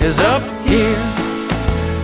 is up here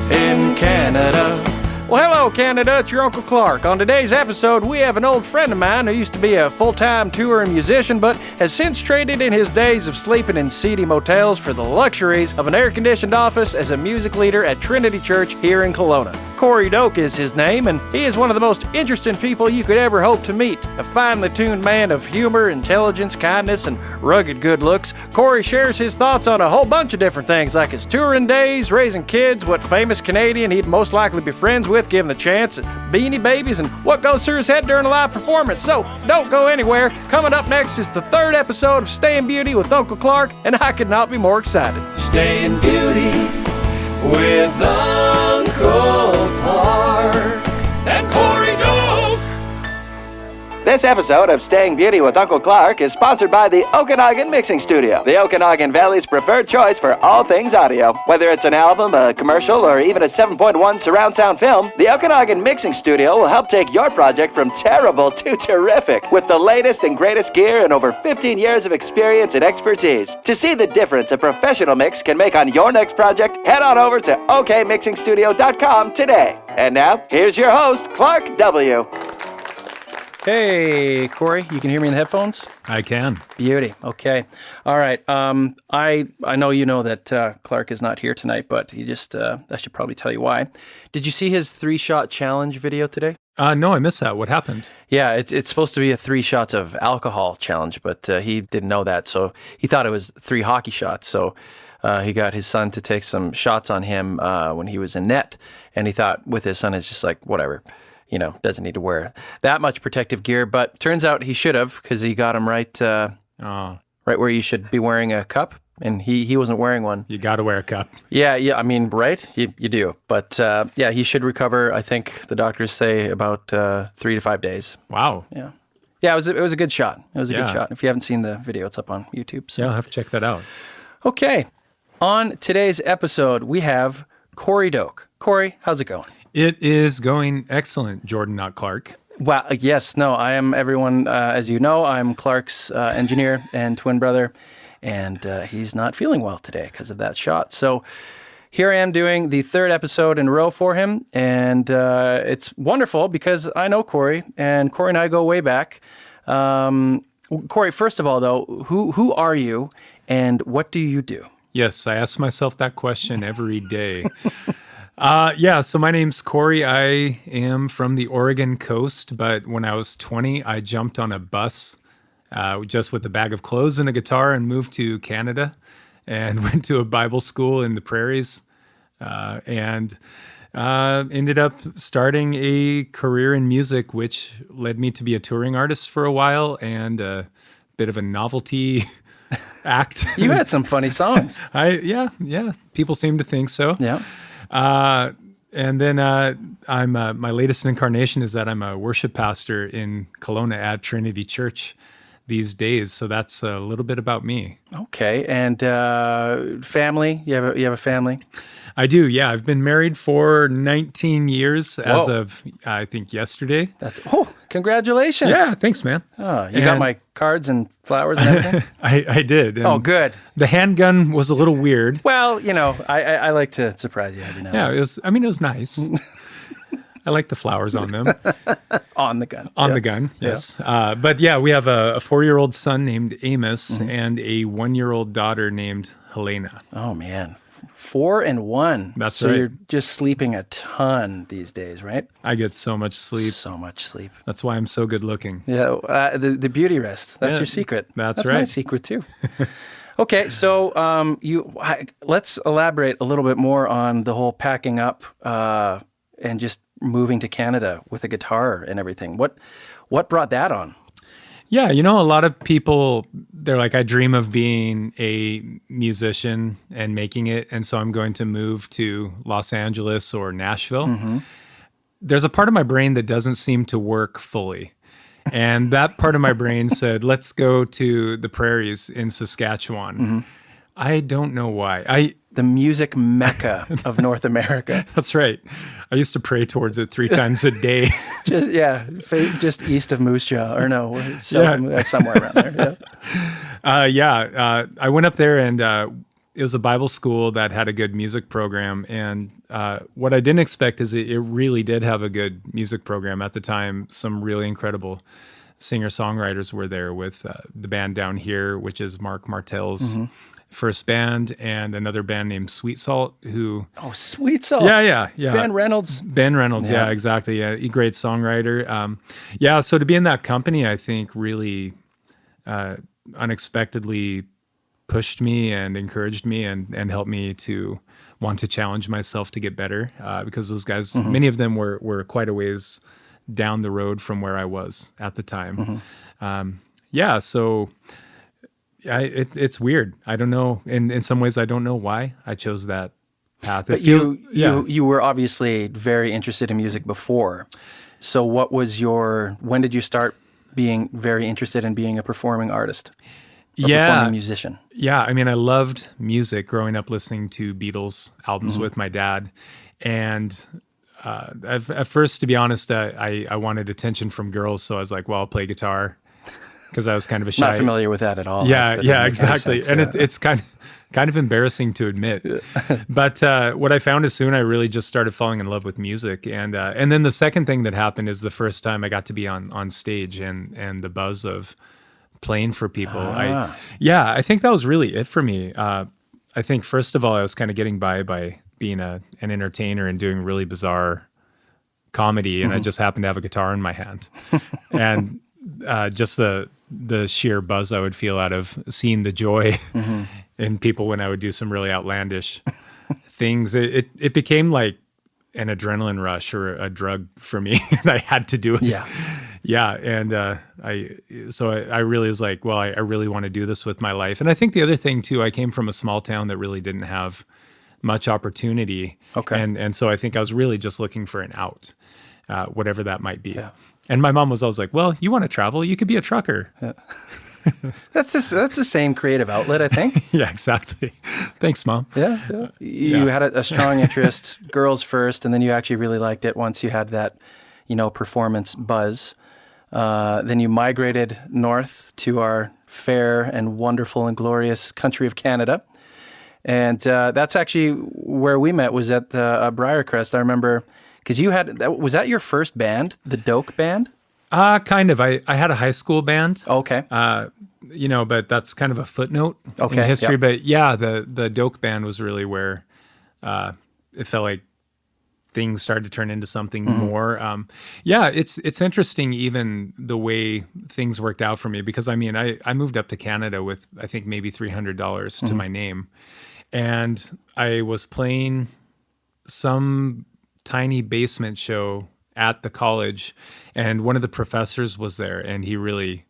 in Canada. Well, hello, Canada. It's your Uncle Clark. On today's episode, we have an old friend of mine who used to be a full-time touring musician, but has since traded in his days of sleeping in seedy motels for the luxuries of an air-conditioned office as a music leader at Trinity Church here in Kelowna. Corey Doak is his name, and he is one of the most interesting people you could ever hope to meet. A finely tuned man of humor, intelligence, kindness, and rugged good looks, Corey shares his thoughts on a whole bunch of different things, like his touring days, raising kids, what famous Canadian he'd most likely be friends with given the chance, Beanie Babies, and what goes through his head during a live performance. So, don't go anywhere. Coming up next is the third episode of Stay in Beauty with Uncle Clark, and I could not be more excited. Stay in Beauty with Uncle Clark and Corey Doak. This episode of Staying Beauty with Uncle Clark is sponsored by the Okanagan Mixing Studio, the Okanagan Valley's preferred choice for all things audio. Whether it's an album, a commercial, or even a 7.1 surround sound film, the Okanagan Mixing Studio will help take your project from terrible to terrific with the latest and greatest gear and over 15 years of experience and expertise. To see the difference a professional mix can make on your next project, head on over to okmixingstudio.com today. And now, here's your host, Clark W. Hey, Corey, you can hear me in the headphones? I can. Beauty. Okay. All right. I know you know that Clark is not here tonight, but he just, I should probably tell you why. Did you see his 3-shot challenge video today? No, I missed that. What happened? Yeah, it's supposed to be a 3 shots of alcohol challenge, but he didn't know that, so he thought it was 3 hockey shots. So he got his son to take some shots on him when he was in net, and he thought with his son, it's just like, whatever. You know, doesn't need to wear that much protective gear, but turns out he should have, because he got him right where you should be wearing a cup, and he wasn't wearing one. You got to wear a cup. Yeah, I mean, right? You do. But yeah, he should recover, I think the doctors say, about 3 to 5 days. Wow. Yeah. Yeah, it was a good shot. It was a good shot. If you haven't seen the video, it's up on YouTube. So. Yeah, I'll have to check that out. Okay. On today's episode, we have Corey Doak. Corey, how's it going? It is going excellent, Jordan, not Clark. Wow. Yes. No, I am everyone, as you know, I'm Clark's engineer and twin brother, and he's not feeling well today because of that shot. So here I am doing the 3rd episode in a row for him, and it's wonderful because I know Corey, and Corey and I go way back. Corey, first of all, though, who are you, and what do you do? Yes, I ask myself that question every day. So my name's Corey. I am from the Oregon coast, but when I was 20, I jumped on a bus just with a bag of clothes and a guitar and moved to Canada and went to a Bible school in the prairies and ended up starting a career in music, which led me to be a touring artist for a while and a bit of a novelty act. You had some funny songs. Yeah. People seem to think so. Yeah. And then I'm my latest incarnation is that I'm a worship pastor in Kelowna at Trinity Church these days. So that's a little bit about me. Okay. And family? You have a family? I do. Yeah, I've been married for 19 years as of I think yesterday. Congratulations! Yeah, thanks, man. Oh, you got my cards and flowers and everything. I did. And good. The handgun was a little weird. Well, you know, I like to surprise you every now and then. Yeah, it was. I mean, it was nice. I like the flowers on them. On the gun. On the gun, yes. Yeah. But yeah, we have a 4-year-old son named Amos and a 1-year-old daughter named Helena. Oh, man. 4 and 1. That's right. So you're just sleeping a ton these days, right? I get so much sleep. So much sleep. That's why I'm so good looking. Yeah, the beauty rest. That's your secret. That's right. That's my secret too. Okay, so let's elaborate a little bit more on the whole packing up and just moving to Canada with a guitar and everything. What brought that on? Yeah, you know, a lot of people, they're like, I dream of being a musician and making it, and so I'm going to move to Los Angeles or Nashville. Mm-hmm. There's a part of my brain that doesn't seem to work fully. And that part of my brain said, let's go to the prairies in Saskatchewan. Mm-hmm. I don't know why. The music mecca of North America. That's right. I used to pray towards it 3 times a day. just east of Moose Jaw, or no, somewhere around there. I went up there, and it was a Bible school that had a good music program. And what I didn't expect is it really did have a good music program at the time. Some really incredible singer-songwriters were there with the band down here, which is Mark Martell's first band, and another band named Sweet Salt, who... Oh, Sweet Salt. Yeah. Ben Reynolds. Ben Reynolds, yeah exactly. Yeah, a great songwriter. So to be in that company, I think really unexpectedly pushed me and encouraged me and helped me to want to challenge myself to get better, because those guys, many of them were quite a ways down the road from where I was at the time. It's weird. I don't know. In some ways, I don't know why I chose that path. But you were obviously very interested in music before. So when did you start being very interested in being a performing artist? Performing musician? Yeah. I mean, I loved music growing up, listening to Beatles albums with my dad. And at first, to be honest, I wanted attention from girls. So I was like, well, I'll play guitar, because I was kind of a shy. Not familiar with that at all. Yeah, exactly. And it's kind of embarrassing to admit. But what I found is soon I really just started falling in love with music. And then the second thing that happened is the first time I got to be on stage and the buzz of playing for people. I think that was really it for me. I think first of all, I was kind of getting by being an entertainer and doing really bizarre comedy. And I just happened to have a guitar in my hand. And just the sheer buzz I would feel out of seeing the joy in people when I would do some really outlandish things. It became like an adrenaline rush or a drug for me, and I had to do it. Yeah. And I really was like, well, I really want to do this with my life. And I think the other thing too, I came from a small town that really didn't have much opportunity. Okay. And so I think I was really just looking for an out, whatever that might be. Yeah. And my mom was always like, well, you want to travel? You could be a trucker. Yeah. That's the same creative outlet, I think. Yeah, exactly. Thanks, Mom. Yeah. You had a strong interest, girls first, and then you actually really liked it once you had that, performance buzz. Then you migrated north to our fair and wonderful and glorious country of Canada. And that's actually where we met, was at Briarcrest. I remember, because was that your first band, the Doak band? Kind of. I had a high school band. Okay. But that's kind of a footnote in history. Yep. But yeah, the Doak band was really where it felt like things started to turn into something more. It's interesting even the way things worked out for me, because I mean, I moved up to Canada with, I think, maybe $300 to my name. And I was playing some tiny basement show at the college, and one of the professors was there, and he really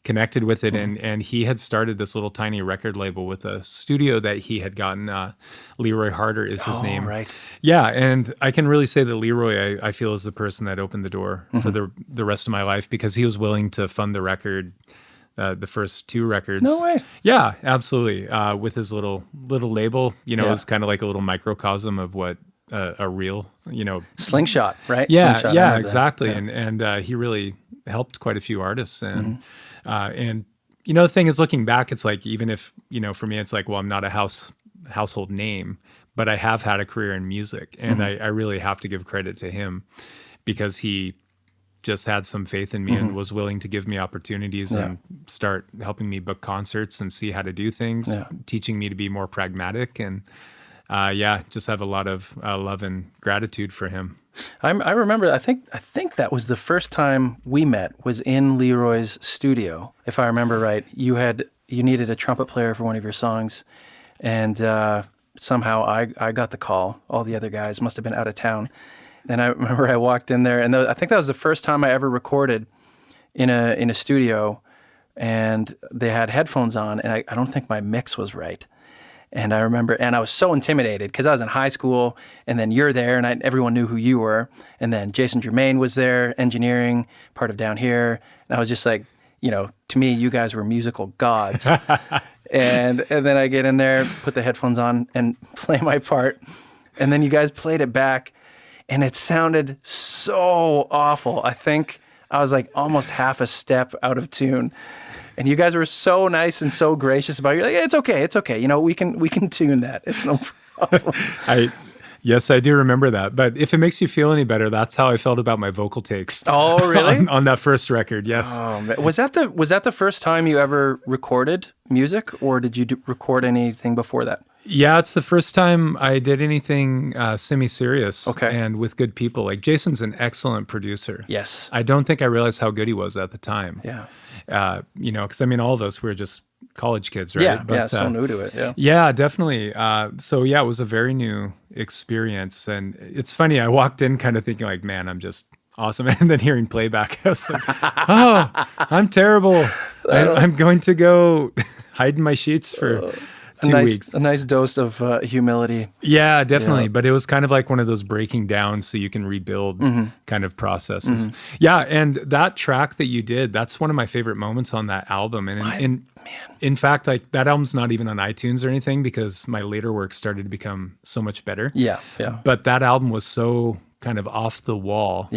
connected with it. And he had started this little tiny record label with a studio that he had gotten. Leroy Harder is his name. Right. Yeah. And I can really say that Leroy, I feel, is the person that opened the door for the rest of my life, because he was willing to fund the record, the first two records. No way. Yeah, absolutely. With his little label, it was kind of like a little microcosm of what a real, Slingshot, right? Yeah, Slingshot, exactly. Yeah. And he really helped quite a few artists. And the thing is, looking back, it's like, even if, for me, it's like, well, I'm not a household name, but I have had a career in music, and I really have to give credit to him, because he just had some faith in me and was willing to give me opportunities and start helping me book concerts and see how to do things, teaching me to be more pragmatic, and just have a lot of love and gratitude for him. I remember, I think that was the first time we met, was in Leroy's studio. If I remember right, you needed a trumpet player for one of your songs, and somehow I got the call. All the other guys must have been out of town. And I remember I walked in there, and I think that was the first time I ever recorded in a studio, and they had headphones on, and I don't think my mix was right. And I remember, and I was so intimidated, because I was in high school, and then you're there, and everyone knew who you were. And then Jason Germain was there, engineering, part of Down Here. And I was just like, to me, you guys were musical gods. and then I get in there, put the headphones on, and play my part. And then you guys played it back, and it sounded so awful. I think I was like almost half a step out of tune. And you guys were so nice and so gracious about it. You're like, it's okay. You know, we can tune that. It's no problem. Yes, I do remember that. But if it makes you feel any better, that's how I felt about my vocal takes. Oh, really? on that first record, yes. Oh, man. Was that the first time you ever recorded music, or did you record anything before that? Yeah, it's the first time I did anything semi-serious and with good people. Like, Jason's an excellent producer. Yes. I don't think I realized how good he was at the time. Yeah. You know, because I mean, all of us, we were just college kids, right? Yeah, but, so new to it, yeah. Yeah, definitely. So yeah, it was a very new experience. And it's funny, I walked in kind of thinking like, man, I'm just awesome. And then hearing playback, I was like, oh, I'm terrible. I'm going to go hide in my sheets for 2 weeks. A nice dose of humility. Yeah, definitely. Yeah. But it was kind of like one of those breaking down so you can rebuild kind of processes. Yeah, and that track that you did, that's one of my favorite moments on that album. And in fact, like, that album's not even on iTunes or anything because my later work started to become so much better. Yeah. But that album was so kind of off the wall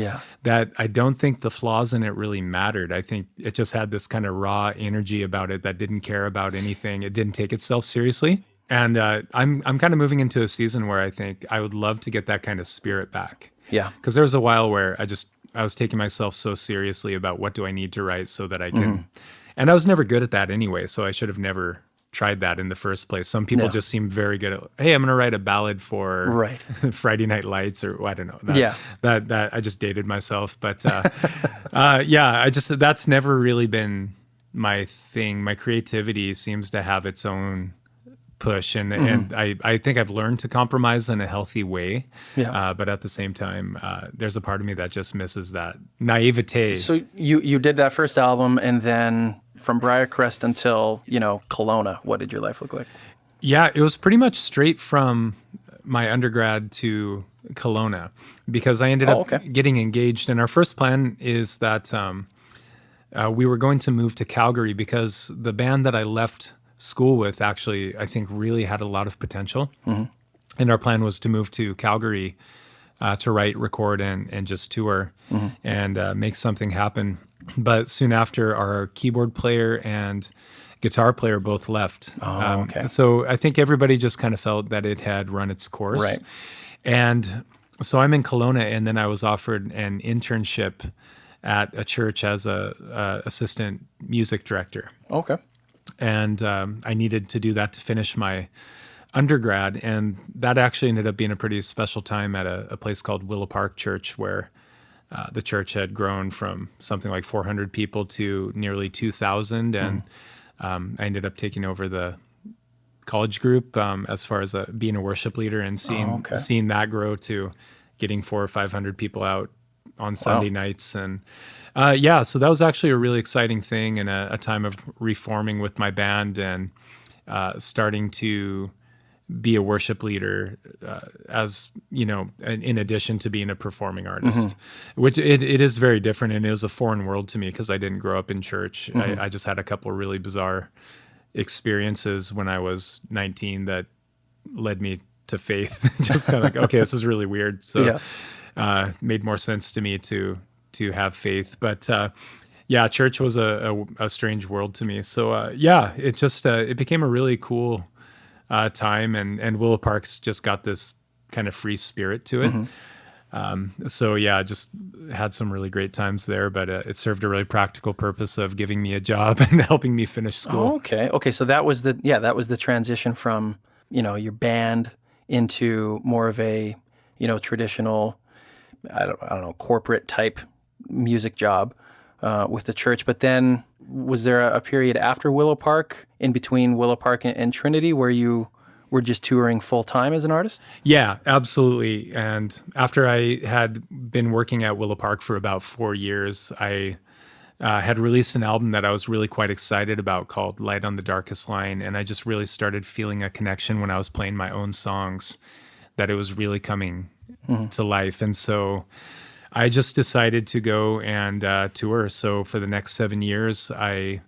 that I don't think the flaws in it really mattered. I think it just had this kind of raw energy about it that didn't care about anything. It didn't take itself seriously. And I'm kind of moving into a season where I think I would love to get that kind of spirit back. Yeah. Because there was a while where I was taking myself so seriously about what do I need to write so that I can, and I was never good at that anyway, so I should have never tried that in the first place. Some people just seem very good at, hey, I'm going to write a ballad for Friday Night Lights, or I don't know. That I just dated myself. But that's never really been my thing. My creativity seems to have its own push. And I think I've learned to compromise in a healthy way. Yeah. But at the same time, there's a part of me that just misses that naivete. So you did that first album, and then from Briarcrest until, Kelowna, what did your life look like? Yeah, it was pretty much straight from my undergrad to Kelowna because I ended up getting engaged. And our first plan is that we were going to move to Calgary because the band that I left school with actually, I think, really had a lot of potential. And our plan was to move to Calgary to write, record, and just tour and make something happen. But soon after, our keyboard player and guitar player both left. So I think everybody just kind of felt that it had run its course. Right. And so I'm in Kelowna, and then I was offered an internship at a church as a assistant music director. Okay. And I needed to do that to finish my undergrad. And that actually ended up being a pretty special time at a place called Willow Park Church, where the church had grown from something like 400 people to nearly 2,000. And I ended up taking over the college group as far as being a worship leader and seeing that grow to getting 400 or 500 people out on Sunday nights. And so that was actually a really exciting thing, and a time of reforming with my band and starting to be a worship leader as, in addition to being a performing artist, which it is very different. And it was a foreign world to me because I didn't grow up in church. I just had a couple of really bizarre experiences when I was 19 that led me to faith. Just kind of like, okay, this is really weird. So made more sense to me to have faith. But church was a strange world to me. So it just it became a really cool time, and Willow Park's just got this kind of free spirit to it. Just had some really great times there, but it served a really practical purpose of giving me a job and helping me finish school. Okay. So that was the transition from, your band into more of a, traditional, I don't know, corporate type music job with the church. But then was there a period after Willow Park, in between Willow Park and Trinity, where you were just touring full time as an artist? Yeah, absolutely. And after I had been working at Willow Park for about 4 years, I had released an album that I was really quite excited about called Light on the Darkest Line. And I just really started feeling a connection when I was playing my own songs, that it was really coming to life. And so I just decided to go and tour. So for the next 7 years, I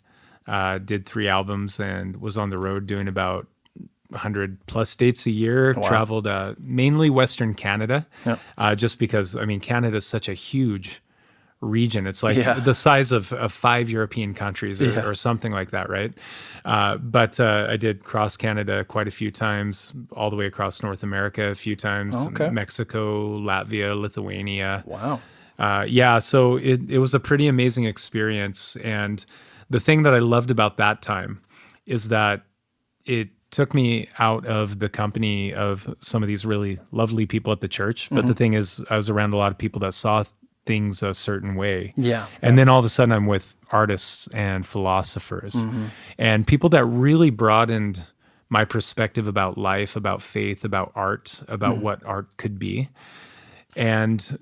did 3 albums and was on the road doing about 100 plus dates a year. Wow. Traveled mainly Western Canada, just because, Canada is such a huge region. It's like Yeah. the size of 5 European countries or something like that, right? But I did cross Canada quite a few times, all the way across North America a few times, Okay. Mexico, Latvia, Lithuania. Wow. So it was a pretty amazing experience. And the thing that I loved about that time is that it took me out of the company of some of these really lovely people at the church. But the thing is, I was around a lot of people that saw things a certain way. Yeah. And then all of a sudden I'm with artists and philosophers and people that really broadened my perspective about life, about faith, about art, about what art could be. And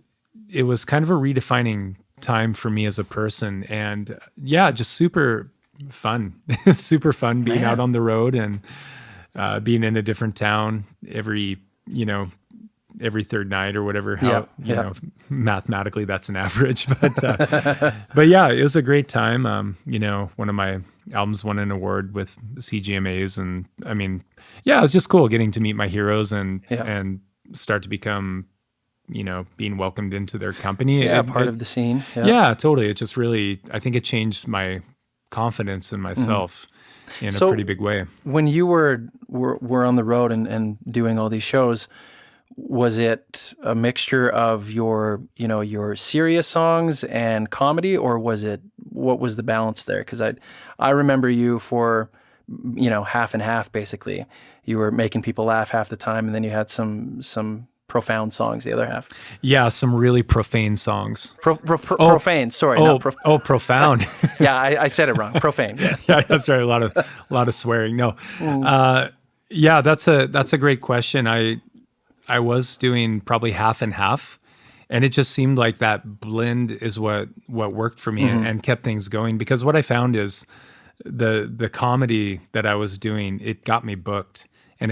it was kind of a redefining time for me as a person. And just super fun, super fun being out on the road and being in a different town every third night or whatever, you know, mathematically that's an average, but yeah, it was a great time. One of my albums won an award with CGMAs, and I mean, it was just cool getting to meet my heroes and start to become, being welcomed into their company. Part of the scene. Yeah, totally. It just really, I think it changed my confidence in myself in a pretty big way. When you were on the road and doing all these shows, was it a mixture of your serious songs and comedy, or what was the balance there? Because I remember you for, half and half, basically. You were making people laugh half the time, and then you had some profound songs the other half. Yeah, some really profane songs. Profane, sorry. Profound. Yeah, I said it wrong. Profane. Yeah, that's right. A lot of swearing. No. That's a great question. I was doing probably half and half, and it just seemed like that blend is what worked for me and kept things going. Because what I found is the comedy that I was doing, it got me booked. And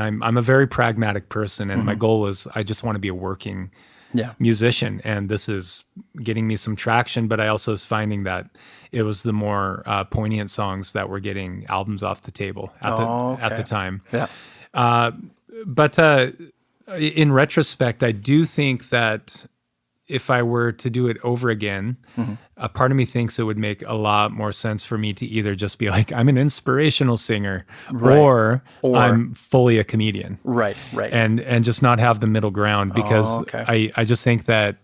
I'm a very pragmatic person, and my goal was I just want to be a working musician, and this is getting me some traction. But I also was finding that it was the more poignant songs that were getting albums off the table at the time. Yeah. But in retrospect, I do think that if I were to do it over again, a part of me thinks it would make a lot more sense for me to either just be like, I'm an inspirational singer, or I'm fully a comedian. Right. And just not have the middle ground, because I just think that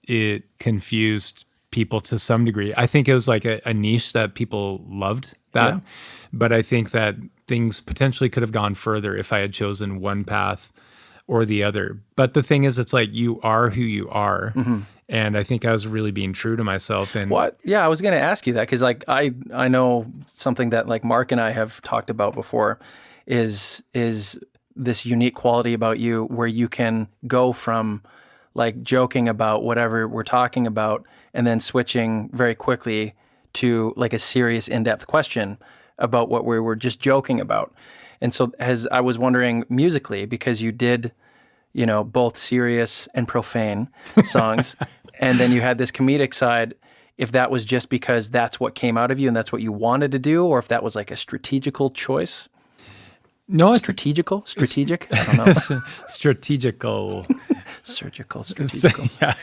it confused people to some degree. I think it was like a niche that people loved that, but I think that things potentially could have gone further if I had chosen one path or the other. But the thing is, it's like you are who you are. And I think I was really being true to myself. And what? Yeah, I was going to ask you that, because like I know something that like Mark and I have talked about before is this unique quality about you where you can go from like joking about whatever we're talking about and then switching very quickly to like a serious in-depth question about what we were just joking about. And so I was wondering musically, because you did, both serious and profane songs, and then you had this comedic side, if that was just because that's what came out of you and that's what you wanted to do, or if that was like a strategical choice. No, Strategic? I don't know. Strategical. Strategical. Yeah.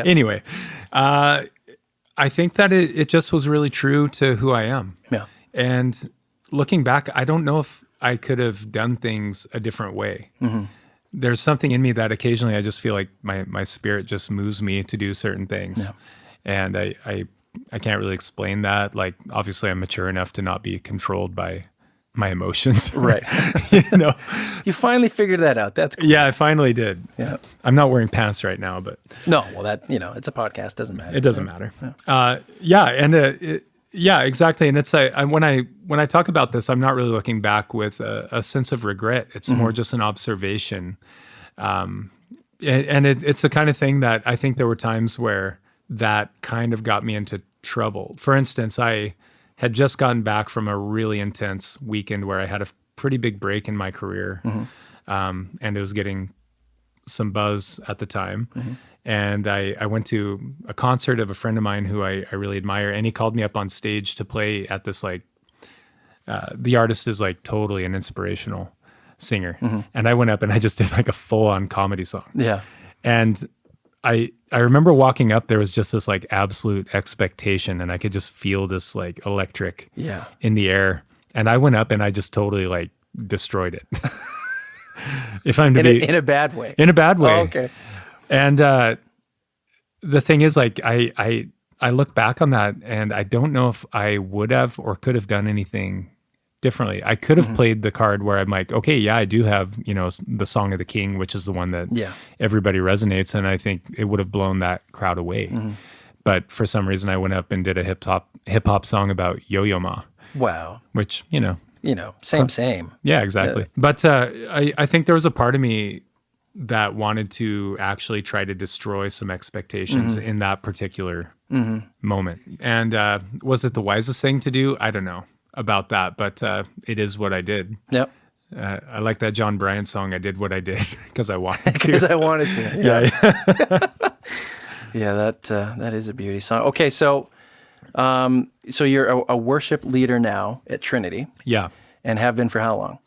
Anyway. I think that it just was really true to who I am. Yeah. And looking back, I don't know if I could have done things a different way. There's something in me that occasionally I just feel like my spirit just moves me to do certain things. Yeah. And I can't really explain that. Like, obviously I'm mature enough to not be controlled by my emotions. Right. You finally figured that out. That's cool. Yeah, I finally did. Yeah. I'm not wearing pants right now, but. No, well that, it's a podcast. Doesn't matter. It doesn't matter. Yeah. Yeah, exactly. And it's when I talk about this, I'm not really looking back with a sense of regret. It's more just an observation. And it's the kind of thing that I think there were times where that kind of got me into trouble. For instance, I had just gotten back from a really intense weekend where I had a pretty big break in my career. And it was getting some buzz at the time. And I went to a concert of a friend of mine who I really admire, and he called me up on stage to play at this, like, the artist is like totally an inspirational singer. And I went up and I just did like a full-on comedy song. Yeah. And I remember walking up, there was just this like absolute expectation, and I could just feel this like electric in the air. And I went up and I just totally like destroyed it. If I'm to be in a bad way. In a bad way. Oh, okay. And the thing is, like, I look back on that, and I don't know if I would have or could have done anything differently. I could have played the card where I'm like, okay, yeah, I do have, the Song of the King, which is the one that everybody resonates, and I think it would have blown that crowd away. But for some reason, I went up and did a hip hop song about Yo-Yo Ma. Wow. Which, same. Yeah, exactly. But I think there was a part of me that wanted to actually try to destroy some expectations in that particular moment. And was it the wisest thing to do? I don't know about that, but it is what I did. Yep. I like that John Bryan song, I did what I did because I wanted to. Because I wanted to. Yeah. Yeah, that is a beauty song. Okay, so you're a worship leader now at Trinity. Yeah. And have been for how long?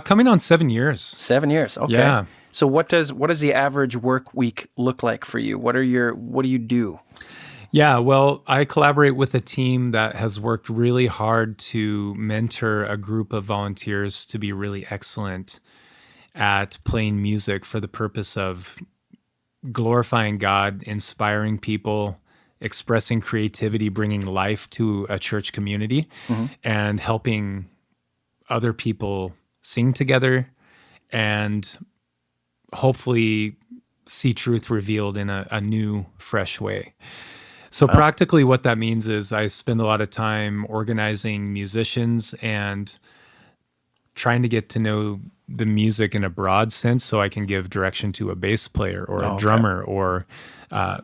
Coming on 7 years. 7 years. Okay. Yeah. So what does the average work week look like for you? What do you do? Yeah, well, I collaborate with a team that has worked really hard to mentor a group of volunteers to be really excellent at playing music for the purpose of glorifying God, inspiring people, expressing creativity, bringing life to a church community, and helping other people sing together and hopefully see truth revealed in a new, fresh way. So practically what that means is I spend a lot of time organizing musicians and trying to get to know the music in a broad sense so I can give direction to a bass player or a drummer or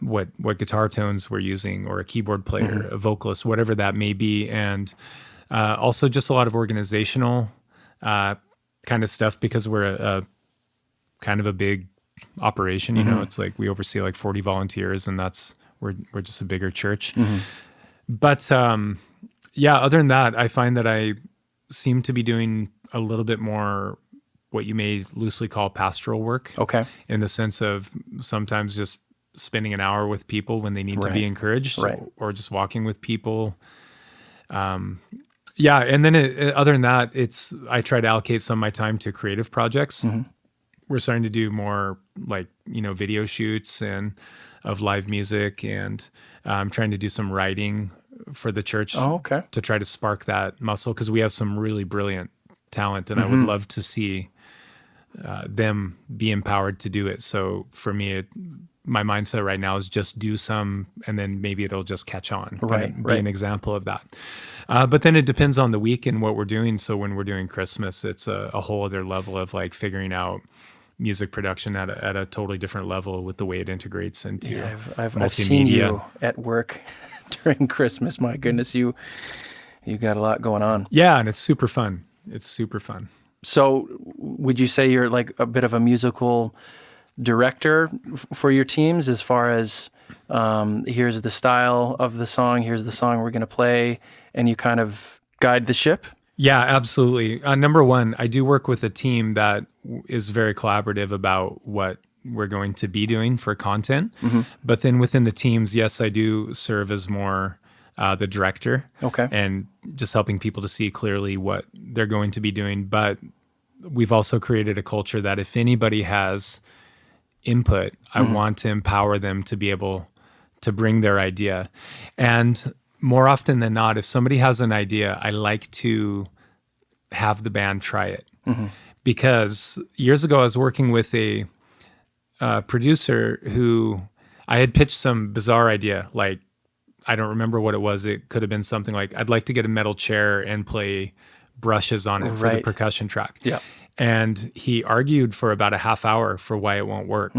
what guitar tones we're using or a keyboard player, a vocalist, whatever that may be. And also just a lot of organizational kind of stuff because we're a kind of a big operation, it's like we oversee like 40 volunteers and we're just a bigger church. But other than that, I find that I seem to be doing a little bit more what you may loosely call pastoral work. Okay. In the sense of sometimes just spending an hour with people when they need to be encouraged or just walking with people. And then other than that, I try to allocate some of my time to creative projects. We're starting to do more like, video shoots and of live music, and I'm trying to do some writing for the church to try to spark that muscle because we have some really brilliant talent, and I would love to see them be empowered to do it. So for me, my mindset right now is just do some, and then maybe it'll just catch on. Be an example of that. But then it depends on the week and what we're doing. So when we're doing Christmas, it's a whole other level of like figuring out music production at a totally different level with the way it integrates into I've seen you at work during Christmas. My goodness, you got a lot going on. Yeah, and it's super fun. It's super fun. So would you say you're like a bit of a musical director for your teams as far as here's the style of the song, here's the song we're going to play, and you kind of guide the ship? Yeah, absolutely. Number one, I do work with a team that is very collaborative about what we're going to be doing for content. But then within the teams, yes, I do serve as more the director. Okay. And just helping people to see clearly what they're going to be doing. But we've also created a culture that if anybody has input, I want to empower them to be able to bring their idea. And more often than not, if somebody has an idea, I like to have the band try it. Because years ago, I was working with a producer who I had pitched some bizarre idea. Like, I don't remember what it was. It could have been something like, I'd like to get a metal chair and play brushes on it for the percussion track. Yeah. And he argued for about a half hour for why it won't work.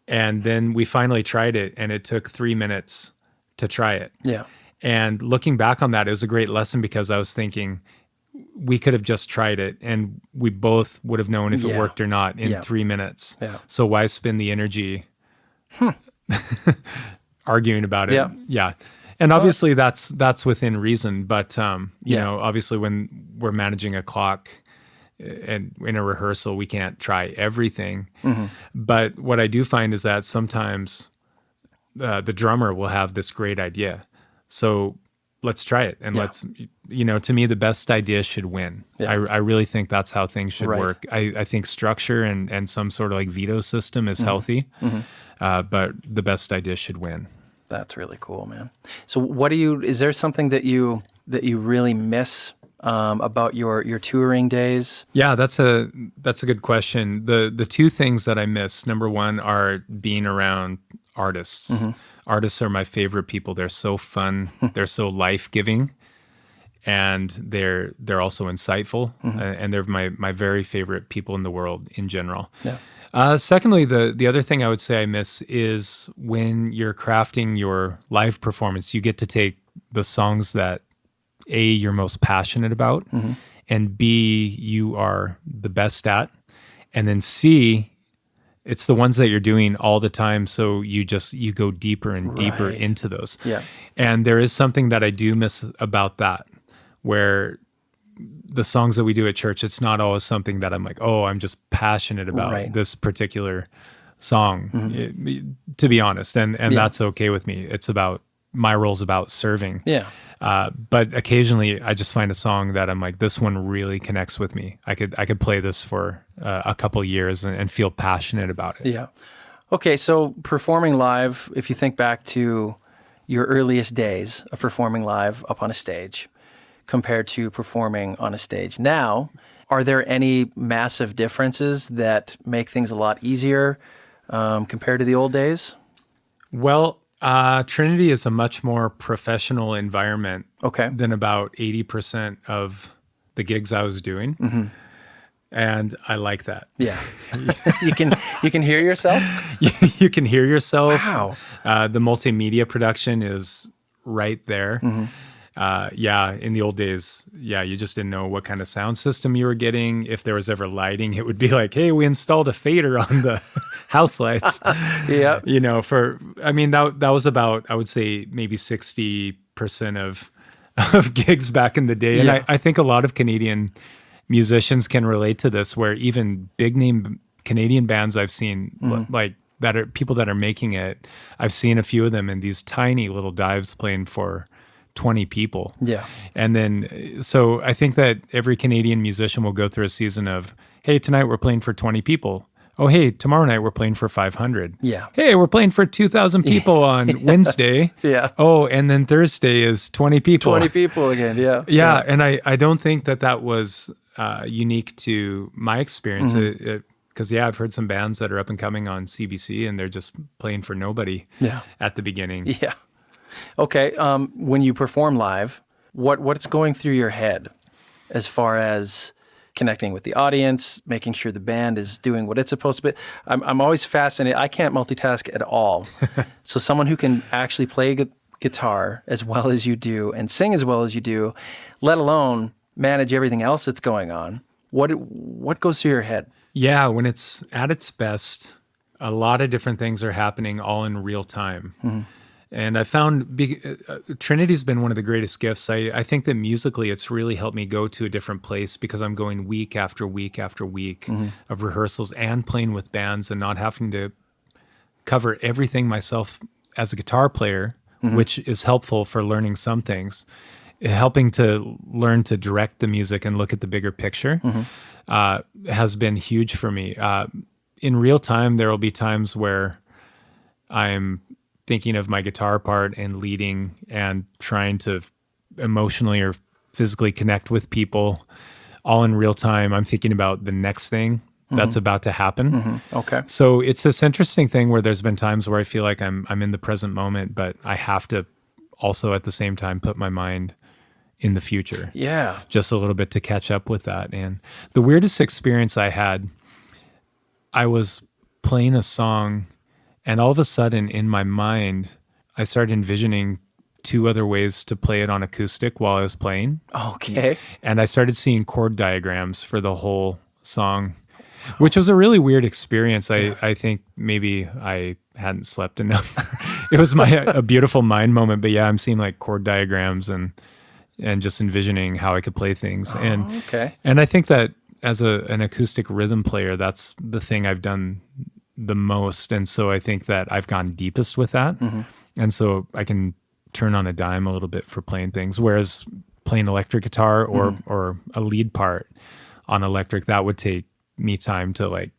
And then we finally tried it, and it took 3 minutes to try it. Yeah. And looking back on that, it was a great lesson because I was thinking we could have just tried it and we both would have known if it worked or not in 3 minutes. Yeah. So why spend the energy arguing about it? Yeah. And obviously that's within reason, but you know, obviously when we're managing a clock and in a rehearsal, we can't try everything. But what I do find is that sometimes the drummer will have this great idea. So let's try it. And let's, to me, the best idea should win. Yeah. I really think that's how things should work. I think structure and some sort of like veto system is healthy, but the best idea should win. That's really cool, man. So is there something that you really miss about your touring days? Yeah, that's a good question. The two things that I miss, number one, are being around artists. Artists are my favorite people. They're so fun. They're so life-giving, and they're also insightful. And they're my very favorite people in the world in general. Yeah. Secondly, the other thing I would say I miss is when you're crafting your live performance, you get to take the songs that A, you're most passionate about, and B, you are the best at, and then C, it's the ones that you're doing all the time, so you go deeper and deeper into those. Yeah. And there is something that I do miss about that, where the songs that we do at church, it's not always something that I'm like, oh, I'm just passionate about this particular song, to be honest. And that's okay with me. It's about, my role's about serving. Yeah. But occasionally I just find a song that I'm like, this one really connects with me. I could play this for a couple years and feel passionate about it. Yeah. Okay, so performing live, if you think back to your earliest days of performing live up on a stage compared to performing on a stage now, are there any massive differences that make things a lot easier compared to the old days? Well, Trinity is a much more professional environment than about 80% of the gigs I was doing. And I like that. Yeah. You can hear yourself? You can hear yourself. Wow. The multimedia production is right there. In the old days, you just didn't know what kind of sound system you were getting. If there was ever lighting, it would be like, hey, we installed a fader on the house lights. Yeah. That was about, I would say, maybe 60% of gigs back in the day. And I think a lot of Canadian musicians can relate to this, where even big name Canadian bands I've seen, like that are people that are making it, I've seen a few of them in these tiny little dives playing for 20 people. Yeah. And then, so I think that every Canadian musician will go through a season of, hey, tonight we're playing for 20 people. Oh, hey, tomorrow night we're playing for 500. Yeah. Hey, we're playing for 2,000 people on Wednesday. Yeah. Oh, and then Thursday is 20 people. 20 people again, yeah. Yeah, and I don't think that was unique to my experience. Because, I've heard some bands that are up and coming on CBC, and they're just playing for nobody at the beginning. Yeah. Okay, when you perform live, what's going through your head as far as connecting with the audience, making sure the band is doing what it's supposed to be? I'm always fascinated. I can't multitask at all. So someone who can actually play guitar as well as you do and sing as well as you do, let alone manage everything else that's going on, what goes through your head? Yeah, when it's at its best, a lot of different things are happening all in real time. And I found Trinity's been one of the greatest gifts. I think that musically it's really helped me go to a different place, because I'm going week after week after week of rehearsals and playing with bands and not having to cover everything myself as a guitar player, which is helpful for learning some things. Helping to learn to direct the music and look at the bigger picture has been huge for me. In real time, there will be times where I'm thinking of my guitar part and leading and trying to emotionally or physically connect with people all in real time. I'm thinking about the next thing that's about to happen. Okay. So it's this interesting thing where there's been times where I feel like I'm in the present moment, but I have to also at the same time put my mind in the future. Yeah. Just a little bit to catch up with that. And the weirdest experience I had, I was playing a song, and all of a sudden in my mind, I started envisioning 2 other ways to play it on acoustic while I was playing. Okay. And I started seeing chord diagrams for the whole song, which was a really weird experience. I think maybe I hadn't slept enough. It was a beautiful mind moment, but I'm seeing like chord diagrams and just envisioning how I could play things. And I think that as an acoustic rhythm player, that's the thing I've done the most. And so I think that I've gone deepest with that. And so I can turn on a dime a little bit for playing things. Whereas playing electric guitar or a lead part on electric, that would take me time to like,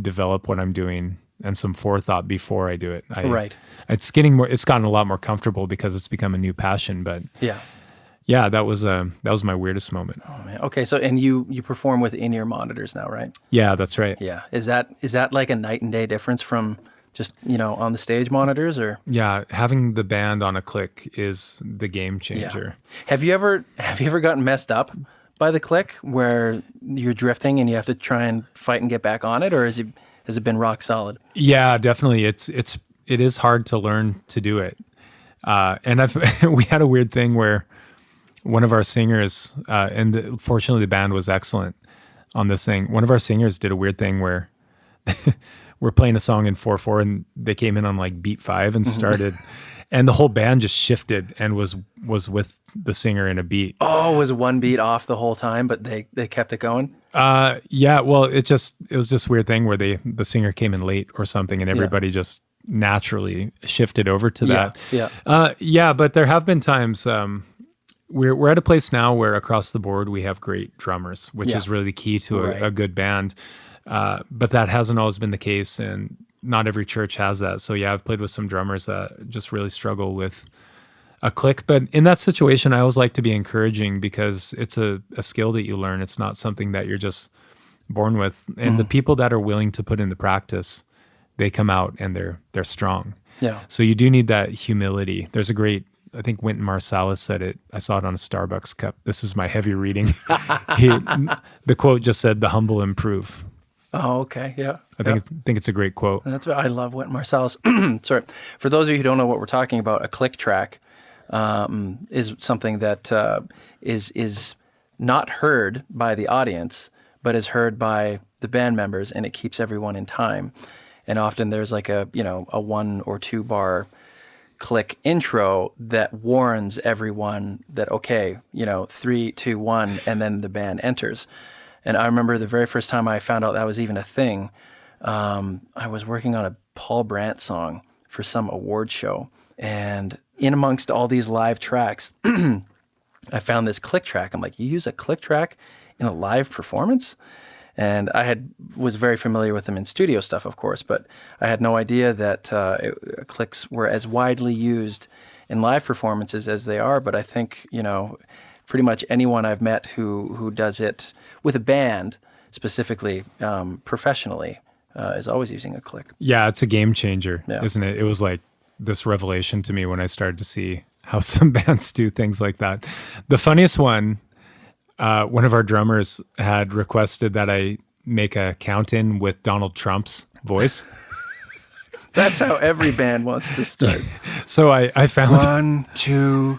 develop what I'm doing and some forethought before I do it. Right. It's gotten a lot more comfortable because it's become a new passion. But yeah, that was my weirdest moment. Oh man. Okay. So, and you perform with in-ear monitors now, right? Yeah, that's right. Yeah. Is that like a night and day difference from just, on the stage monitors, or? Yeah. Having the band on a click is the game changer. Yeah. Have you ever gotten messed up by the click where you're drifting and you have to try and fight and get back on it, or has it been rock solid? Yeah, definitely. It is hard to learn to do it. And we had a weird thing where one of our singers, fortunately the band was excellent on this thing. One of our singers did a weird thing where we're playing a song in 4/4 and they came in on like beat 5 and started, and the whole band just shifted and was with the singer in a beat. Oh, was one beat off the whole time, but they kept it going? Yeah, well, it was just a weird thing where the singer came in late or something and everybody just naturally shifted over to that. Yeah, but there have been times, we're at a place now where across the board we have great drummers, which is really the key to a good band. But that hasn't always been the case, and not every church has that. So yeah, I've played with some drummers that just really struggle with a click. But in that situation, I always like to be encouraging because it's a skill that you learn. It's not something that you're just born with. And the people that are willing to put in the practice, they come out and they're strong. Yeah. So you do need that humility. There's a great, I think Wynton Marsalis said it. I saw it on a Starbucks cup. This is my heavy reading. The quote just said, "The humble improve." Oh, okay. Yeah. I think it's a great quote. That's what I love. Wynton Marsalis. Sorry. For those of you who don't know what we're talking about, a click track is something that is not heard by the audience, but is heard by the band members, and it keeps everyone in time. And often there's like a 1 or 2 bar click intro that warns everyone that, okay, 3, 2, 1, and then the band enters. And I remember the very first time I found out that was even a thing, I was working on a Paul Brandt song for some award show. And in amongst all these live tracks, I found this click track. I'm like, you use a click track in a live performance? And I was very familiar with them in studio stuff, of course, but I had no idea that clicks were as widely used in live performances as they are. But I think, pretty much anyone I've met who does it with a band, specifically professionally, is always using a click. Yeah, it's a game changer, isn't it? It was like this revelation to me when I started to see how some bands do things like that. The funniest one, one of our drummers had requested that I make a count-in with Donald Trump's voice. That's how every band wants to start. So I found 1, 2,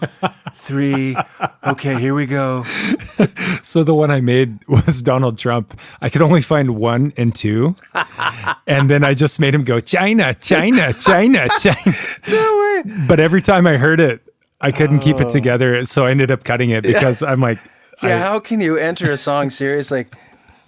3. Okay, here we go. So the one I made was Donald Trump. I could only find 1 and 2. And then I just made him go, China, China, China, China. No way. But every time I heard it, I couldn't keep it together. So I ended up cutting it because I'm like... Yeah, how can you enter a song series like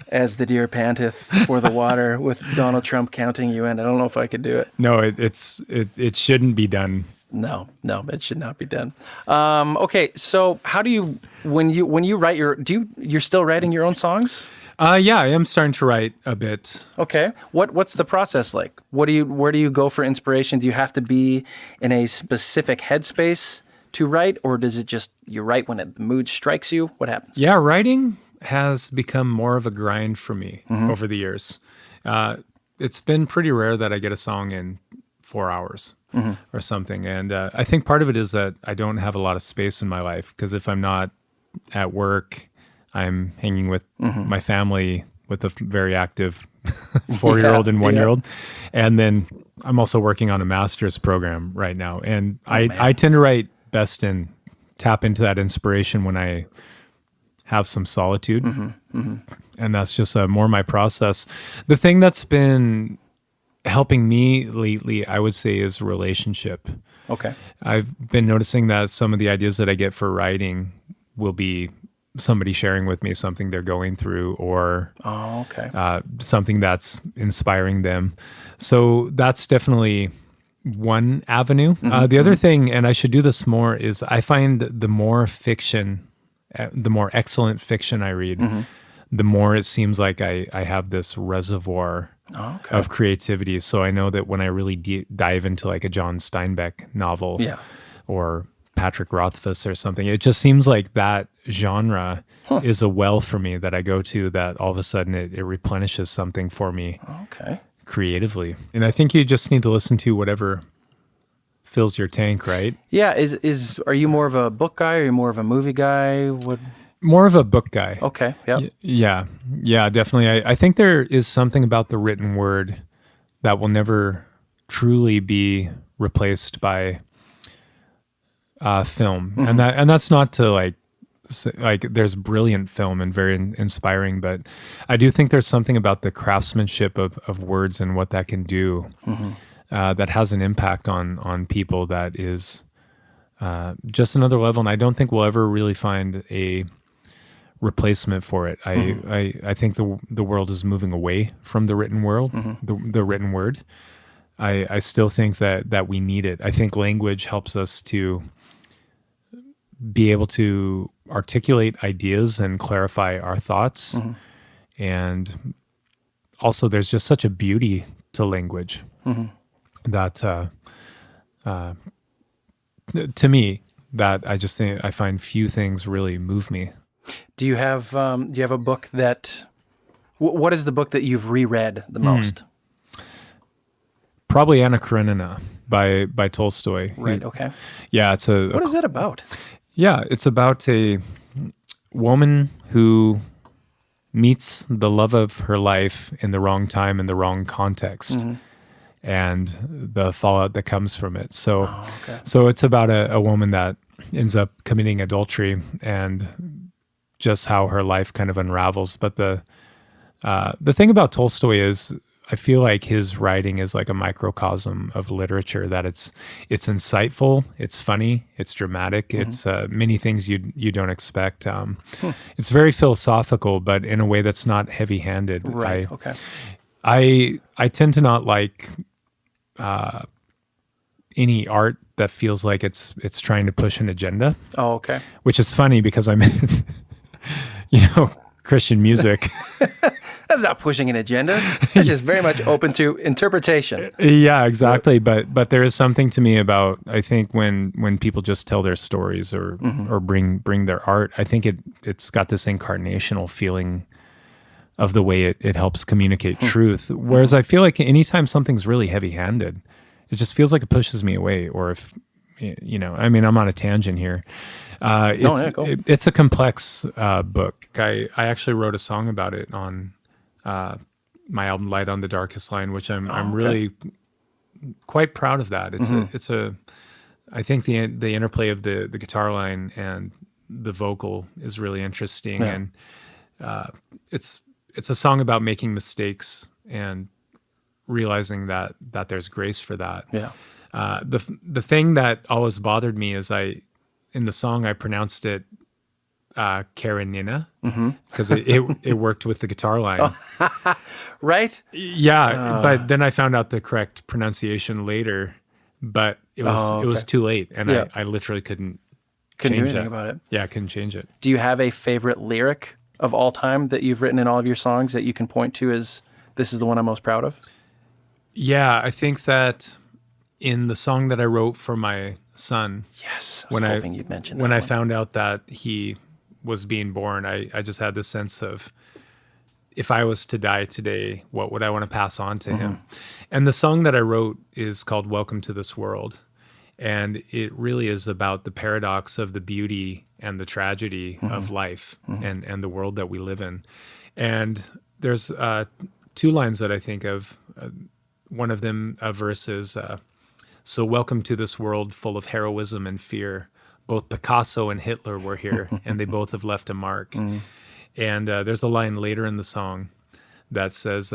"As the Deer Panteth for the Water" with Donald Trump counting you in? I don't know if I could do it. No, it shouldn't be done. No, it should not be done. Okay, so how do you when you write you're still writing your own songs? Yeah, I am starting to write a bit. Okay, what's the process like? Where do you go for inspiration? Do you have to be in a specific headspace to write, or does it just you write when the mood strikes you? What happens? Yeah, writing has become more of a grind for me over the years. It's been pretty rare that I get a song in 4 hours or something. And I think part of it is that I don't have a lot of space in my life, because if I'm not at work, I'm hanging with my family with a very active 4-year-old and 1-year-old. And then I'm also working on a master's program right now. And I tend to write best and tap into that inspiration when I have some solitude. And that's just more my process. The thing that's been helping me lately, I would say, is relationship. Okay. I've been noticing that some of the ideas that I get for writing will be somebody sharing with me something they're going through, or something that's inspiring them. So that's definitely one avenue. The other thing, and I should do this more, is I find the more excellent fiction I read, the more it seems like I have this reservoir of creativity. So I know that when I really dive into like a John Steinbeck novel, or Patrick Rothfuss or something, it just seems like that genre is a well for me that I go to, that all of a sudden it replenishes something for me creatively. And I think you just need to listen to whatever fills your tank, right? Yeah. Are you more of a book guy, or are you more of a movie guy? More of a book guy. Okay. Yeah. Yeah, definitely. I think there is something about the written word that will never truly be replaced by film. And that's not to like there's brilliant film and very inspiring, but I do think there's something about the craftsmanship of words and what that can do that has an impact on people that is just another level. And I don't think we'll ever really find a replacement for it. I think the world is moving away from the written world, the written word. I still think that we need it. I think language helps us to be able to articulate ideas and clarify our thoughts. And also there's just such a beauty to language that to me, that I just think I find few things really move me. Do you have a book that, what is the book that you've reread the most? Probably Anna Karenina by Tolstoy. Right. Okay. Yeah. What is that about? Yeah. It's about a woman who meets the love of her life in the wrong time, in the wrong context, and the fallout that comes from it. So it's about a woman that ends up committing adultery, and just how her life kind of unravels. But the thing about Tolstoy is, I feel like his writing is like a microcosm of literature, that it's insightful, it's funny, it's dramatic, it's many things you don't expect. It's very philosophical, but in a way that's not heavy-handed. Right. I tend to not like any art that feels like it's trying to push an agenda. Oh, okay. Which is funny because I'm in, Christian music. That's not pushing an agenda. It's just very much open to interpretation. Yeah, exactly. But there is something to me about, I think when people just tell their stories or bring their art, I think it's got this incarnational feeling of the way it helps communicate truth. Whereas I feel like anytime something's really heavy-handed, it just feels like it pushes me away. Or if, I'm on a tangent here. It's a complex book. I actually wrote a song about it on my album Light on the Darkest Line, which I'm really quite proud of that. I think the interplay of the guitar line and the vocal is really interesting. And it's a song about making mistakes and realizing that there's grace for that. Yeah. The thing that always bothered me is in the song I pronounced it Karenina, because it worked with the guitar line. Right? Yeah, but then I found out the correct pronunciation later, but it was too late, and I literally couldn't do change anything it. about it. Yeah, I couldn't change it. Do you have a favorite lyric of all time that you've written in all of your songs that you can point to as, this is the one I'm most proud of? Yeah, I think that in the song that I wrote for my son, yes, I was hoping you'd mention that when one. I found out that he was being born, I just had this sense of, if I was to die today, what would I want to pass on to him? And the song that I wrote is called Welcome to This World. And it really is about the paradox of the beauty and the tragedy of life and the world that we live in. And there's two lines that I think of. One of them, a verse is, so welcome to this world full of heroism and fear. Both Picasso and Hitler were here, and they both have left a mark. And there's a line later in the song that says,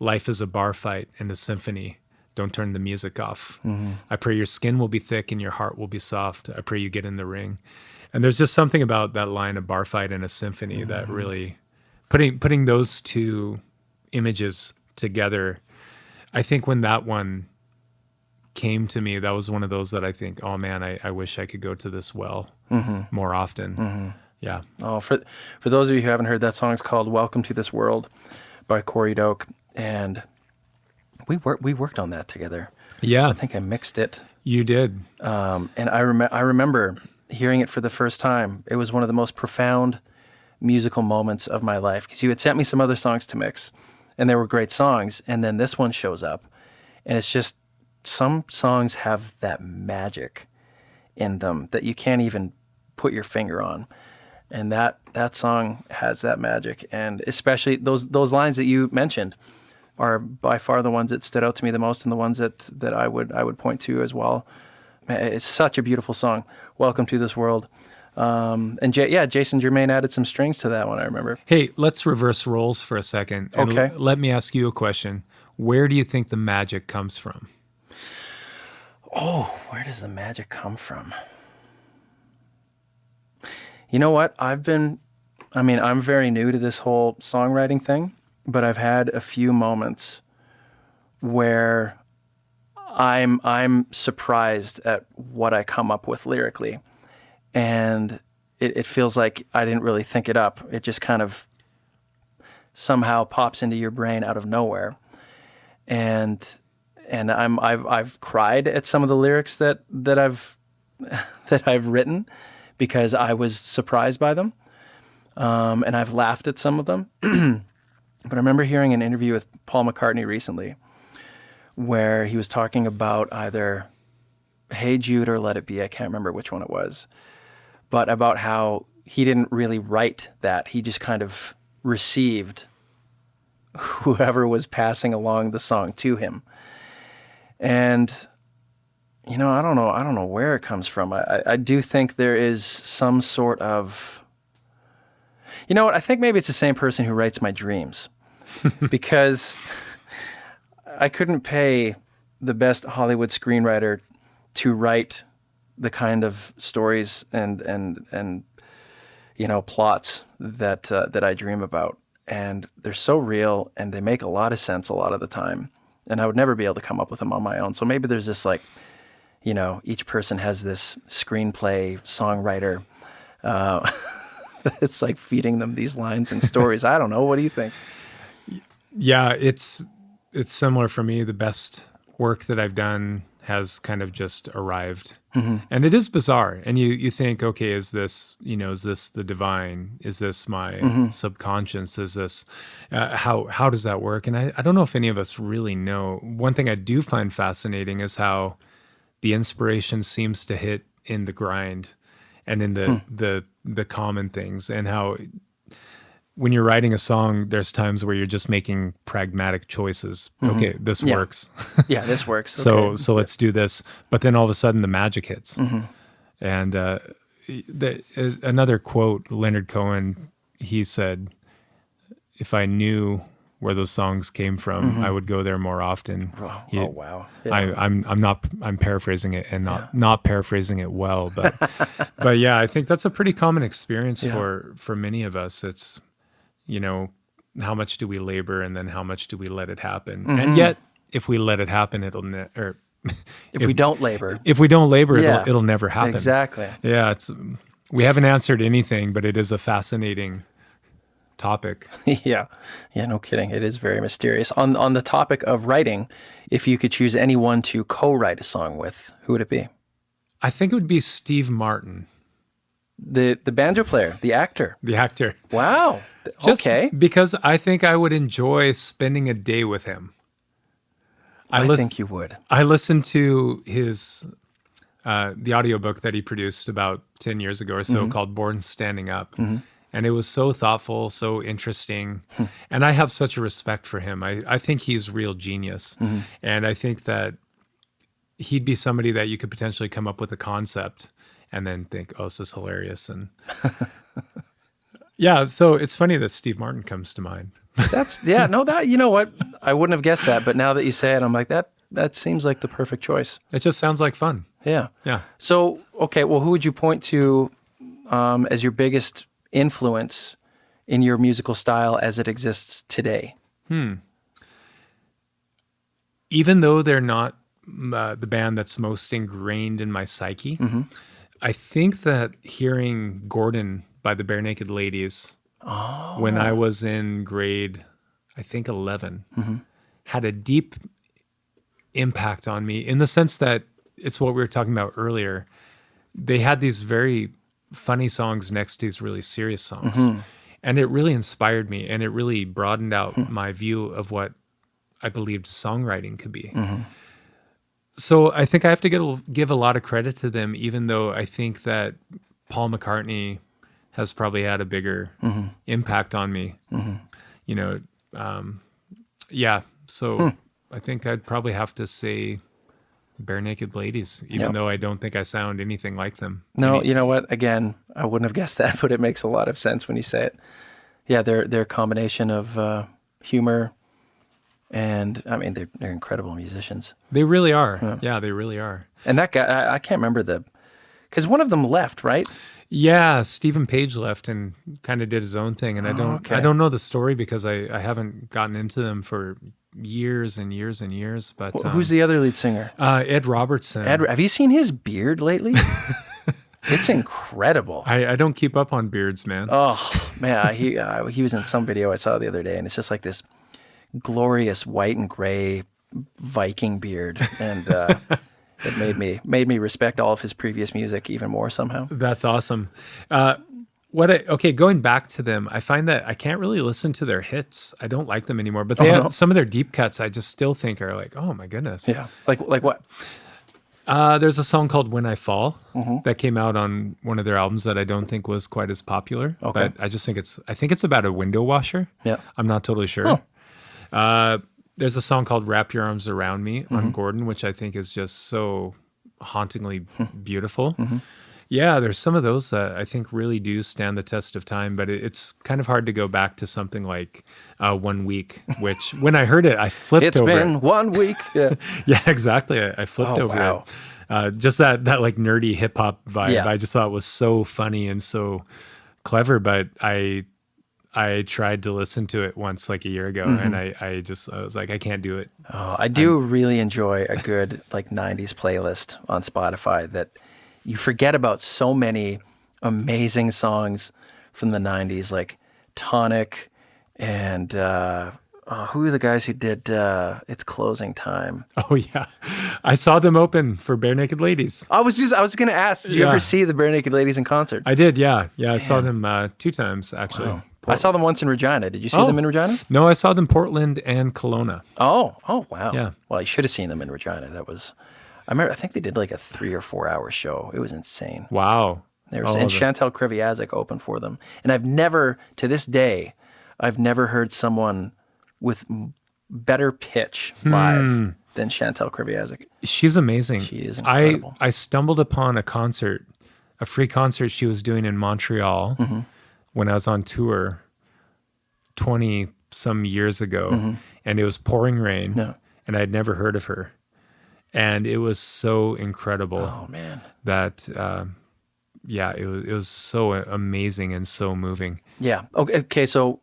life is a bar fight and a symphony. Don't turn the music off. I pray your skin will be thick and your heart will be soft. I pray you get in the ring. And there's just something about that line, a bar fight and a symphony, that really putting those two images together. I think when that one came to me, that was one of those that I think, oh man, I wish I could go to this well more often. Yeah. Oh, for those of you who haven't heard, that song is called "Welcome to This World" by Corey Doak, and we worked on that together. Yeah, I think I mixed it. You did. And I remember hearing it for the first time. It was one of the most profound musical moments of my life, because you had sent me some other songs to mix, and they were great songs, and then this one shows up, and it's just, some songs have that magic in them that you can't even put your finger on. And that song has that magic. And especially those lines that you mentioned are by far the ones that stood out to me the most, and the ones that I would point to as well. Man, it's such a beautiful song. Welcome to This World. And Jason Germain added some strings to that one, I remember. Hey, let's reverse roles for a second. And Okay. Let me ask you a question. Where do you think the magic comes from? Oh, where does the magic come from? You know what? I'm very new to this whole songwriting thing, but I've had a few moments where I'm surprised at what I come up with lyrically. And it feels like I didn't really think it up. It just kind of somehow pops into your brain out of nowhere. And I've cried at some of the lyrics that I've written, because I was surprised by them. And I've laughed at some of them. But I remember hearing an interview with Paul McCartney recently where he was talking about either Hey Jude or Let It Be. I can't remember which one it was. But about how he didn't really write that. He just kind of received whoever was passing along the song to him. And, I don't know where it comes from. I do think there is some sort of, you know what? I think maybe it's the same person who writes my dreams, because I couldn't pay the best Hollywood screenwriter to write the kind of stories and plots that I dream about. And they're so real, and they make a lot of sense a lot of the time. And I would never be able to come up with them on my own. So maybe there's this each person has this screenplay songwriter. It's like feeding them these lines and stories. I don't know. What do you think? Yeah, it's similar for me. The best work that I've done has kind of just arrived. And it is bizarre. And you think, okay, is this the divine? Is this my subconscious? Is this, how does that work? And I don't know if any of us really know. One thing I do find fascinating is how the inspiration seems to hit in the grind and in the common things, and how when you're writing a song, there's times where you're just making pragmatic choices. Okay, this works. Yeah, this works. So let's do this. But then all of a sudden the magic hits. And another quote, Leonard Cohen, he said, if I knew where those songs came from, I would go there more often. Oh, wow. Yeah. I'm paraphrasing it, and not paraphrasing it well, but yeah, I think that's a pretty common experience for many of us. It's, how much do we labor, and then how much do we let it happen? And yet, if we let it happen, if we don't labor, it'll never happen. Exactly. Yeah, we haven't answered anything, but it is a fascinating topic. Yeah, no kidding. It is very mysterious. On the topic of writing, if you could choose anyone to co-write a song with, who would it be? I think it would be Steve Martin. The banjo player, the actor. The actor. Wow. Okay. Because I think I would enjoy spending a day with him. I think you would. I listened to his the audiobook that he produced about 10 years ago or so called Born Standing Up. And it was so thoughtful, so interesting. And I have such a respect for him. I think he's real genius. And I think that he'd be somebody that you could potentially come up with a concept and then think, oh, this is hilarious. And yeah, so it's funny that Steve Martin comes to mind. You know what? I wouldn't have guessed that, but now that you say it, I'm like, that seems like the perfect choice. It just sounds like fun. Yeah. Yeah. So, okay, well, who would you point to as your biggest influence in your musical style as it exists today? Even though they're not the band that's most ingrained in my psyche, I think that hearing Gordon by the Bare Naked Ladies when I was in grade, I think 11, had a deep impact on me in the sense that it's what we were talking about earlier. They had these very funny songs next to these really serious songs. And it really inspired me, and it really broadened out my view of what I believed songwriting could be. So I think I have to give a lot of credit to them, even though I think that Paul McCartney has probably had a bigger impact on me. You know, so I think I'd probably have to say Bare Naked Ladies, even though I don't think I sound anything like them. No, you know what? Again, I wouldn't have guessed that, but it makes a lot of sense when you say it. Yeah, they're a combination of humor, and I mean they're incredible musicians. They really are. Yeah, they really are. And that guy, I can't remember because one of them left, right? Yeah, Stephen Page left and kind of did his own thing, and I don't know the story because I haven't gotten into them for years and years and years. But who's the other lead singer? Ed Robertson. Have you seen his beard lately? It's incredible. I don't keep up on beards, man. Oh man, he was in some video I saw the other day, and it's just like this glorious white and gray Viking beard, and it made me respect all of his previous music even more somehow. That's awesome. Going back to them, I find that I can't really listen to their hits. I don't like them anymore, but they have some of their deep cuts I just still think are like, oh my goodness. Yeah. Like what? There's a song called When I Fall that came out on one of their albums that I don't think was quite as popular. Okay. But I just think it's about a window washer. Yeah. I'm not totally sure. There's a song called Wrap Your Arms Around Me on Gordon, which I think is just so hauntingly beautiful. Yeah, there's some of those that I think really do stand the test of time, but it's kind of hard to go back to something like 1 Week, which when I heard it, I flipped over it. It's been 1 week. Yeah, yeah, exactly. I flipped over it. Just that like nerdy hip hop vibe, I just thought was so funny and so clever, but I tried to listen to it once like a year ago, and I was like, I can't do it. Oh, I do really enjoy a good like 90s playlist on Spotify that you forget about so many amazing songs from the 90s, like Tonic and who are the guys who did It's Closing Time? Oh yeah, I saw them open for Bare Naked Ladies. I was going to ask, did you ever see the Bare Naked Ladies in concert? I did, yeah. I saw them 2 times actually. Wow. I saw them once in Regina. Did you see them in Regina? No, I saw them Portland and Kelowna. Oh, wow. Yeah. Well, you should have seen them in Regina. I remember, I think they did like a 3 or 4 hour show. It was insane. Wow. And Chantal Kreviazuk opened for them. And I've never, to this day, heard someone with better pitch live than Chantal Kreviazuk. She's amazing. She is incredible. I stumbled upon a free concert she was doing in Montreal when I was on tour 20 some years ago, and it was pouring rain, and I'd never heard of her. And it was so incredible. Oh man. That it was so amazing and so moving. Yeah. Okay. So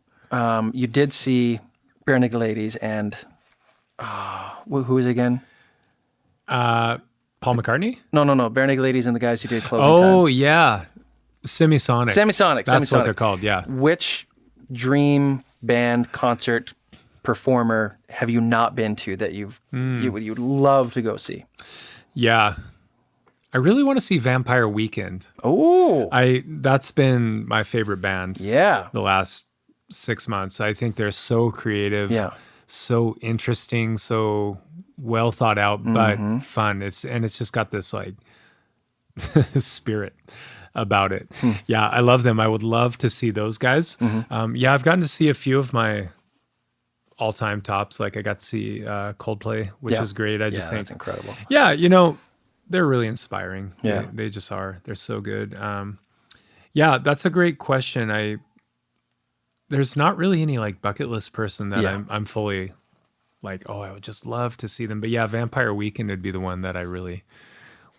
you did see Bare Naked Ladies and who is it again? Paul McCartney? No. Bare Naked Ladies and the guys who did Closing Time. Oh yeah, Semisonic. That's what they're called. Yeah. Which dream band concert performer have you not been to that you'd love to go see? Yeah. I really want to see Vampire Weekend. Oh. That's been my favorite band. Yeah. The last 6 months. I think they're so creative. Yeah. So interesting, so well thought out, but fun. It's just got this like spirit about it. Yeah, I love them. I would love to see those guys. I've gotten to see a few of my all-time tops. Like I got to see Coldplay, which is great. I just think that's incredible. Yeah, they're really inspiring. Yeah, they just are. They're so good. That's a great question. There's not really any like bucket list person that I'm fully like, oh, I would just love to see them. But yeah, Vampire Weekend would be the one that I really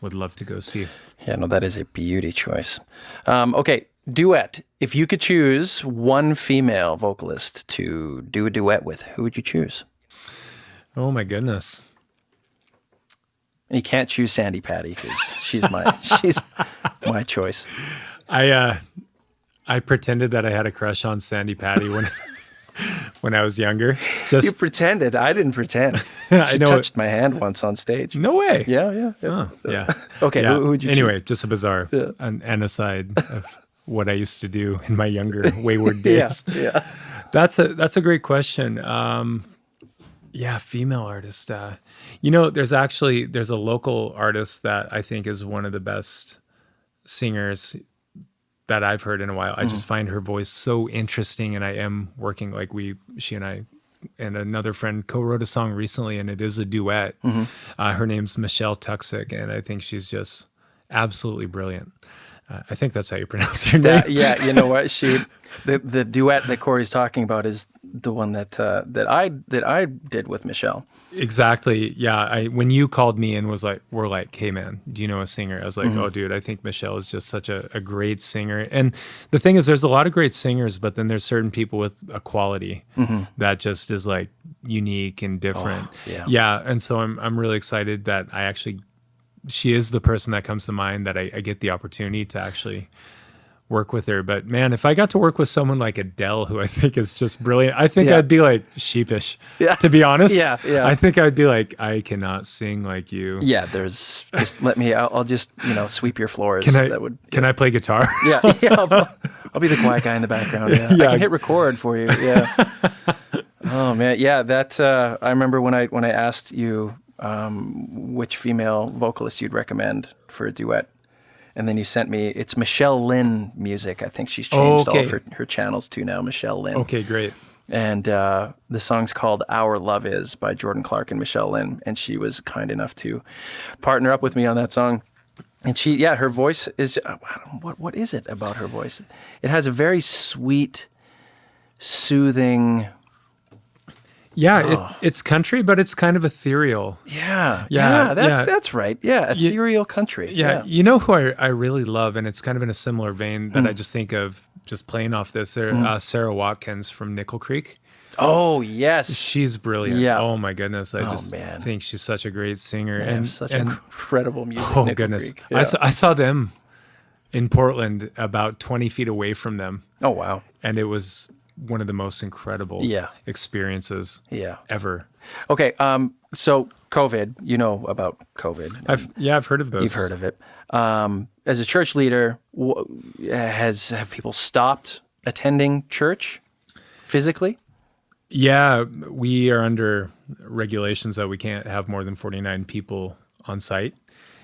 would love to go see. Yeah, no, that is a beauty choice. Okay, duet. If you could choose one female vocalist to do a duet with, who would you choose? Oh my goodness. You can't choose Sandy Patty because she's my choice. I pretended that I had a crush on Sandy Patty when I was younger. You pretended. I didn't pretend. She touched my hand once on stage. No way. Yeah. Oh, yeah. Okay, Yeah. who would you Anyway, choose? just a bizarre an aside of what I used to do in my younger wayward days. Yeah. That's a great question. Female artist. There's a local artist that I think is one of the best singers that I've heard in a while. I just find her voice so interesting, and I am working she and I and another friend co-wrote a song recently, and it is a duet. Her name's Michelle Tuxick, and I think she's just absolutely brilliant. I think that's how you pronounce her name. Yeah, you know what? The duet that Corey's talking about is the one that I did with Michelle. Exactly. Yeah. When you called me and we're like, hey man, do you know a singer? I was like, oh dude, I think Michelle is just such a great singer. And the thing is, there's a lot of great singers, but then there's certain people with a quality that just is like unique and different. Yeah. And so I'm really excited that she is the person that comes to mind that I get the opportunity to actually work with her. But man, if I got to work with someone like Adele, who I think is just brilliant, I think I'd be like sheepish, to be honest. Yeah. I think I'd be like, I cannot sing like you. Yeah, just let me, I'll just, sweep your floors. Can I play guitar? Yeah, I'll be the quiet guy in the background. Yeah. I can hit record for you. Yeah. Oh man. Yeah. That, I remember when I asked you, which female vocalist you'd recommend for a duet. And then you sent me, it's Michelle Lynn music. I think she's changed all of her channels to now Michelle Lynn. Okay, great. And the song's called Our Love Is by Jordan Clark and Michelle Lynn. And she was kind enough to partner up with me on that song. And her voice is, what is it about her voice? It has a very sweet, soothing... Yeah, it's country, but it's kind of ethereal. Yeah, Yeah, that's right. Yeah, ethereal country. Yeah, you know who I really love, and it's kind of in a similar vein that I just think of just playing off this. Sara Watkins from Nickel Creek. Oh, yes. She's brilliant. Yeah. Oh, my goodness. I think she's such a great singer. And such incredible music. Oh, Nickel goodness. Creek. Yeah. I saw them in Portland about 20 feet away from them. Oh, wow. And it was one of the most incredible experiences ever. Okay, so COVID, you know about COVID. I've heard of those. You've heard of it. As a church leader, have people stopped attending church physically? Yeah, we are under regulations that we can't have more than 49 people on site.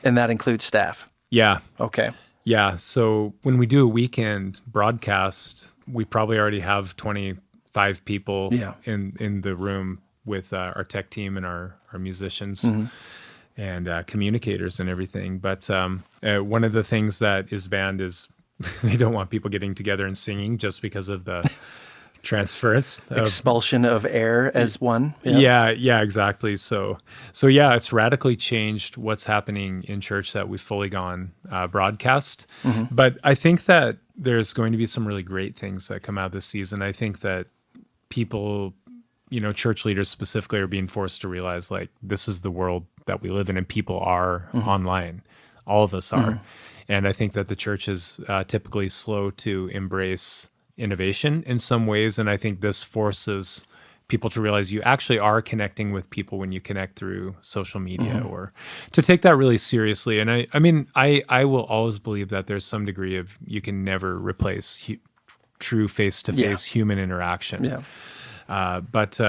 And that includes staff? Yeah. Okay. Yeah, so when we do a weekend broadcast, we probably already have 25 people in the room with our tech team and our musicians and communicators and everything. But one of the things that is banned is they don't want people getting together and singing just because of the transference. Expulsion of air as one. Yeah, exactly. So yeah, it's radically changed what's happening in church that we've fully gone broadcast. But I think that there's going to be some really great things that come out this season. I think that people, church leaders specifically, are being forced to realize like this is the world that we live in, and people are online. All of us are. And I think that the church is typically slow to embrace innovation in some ways, and I think this forces people to realize you actually are connecting with people when you connect through social media, or to take that really seriously. And I will always believe that there's some degree of you can never replace true face-to-face human interaction. But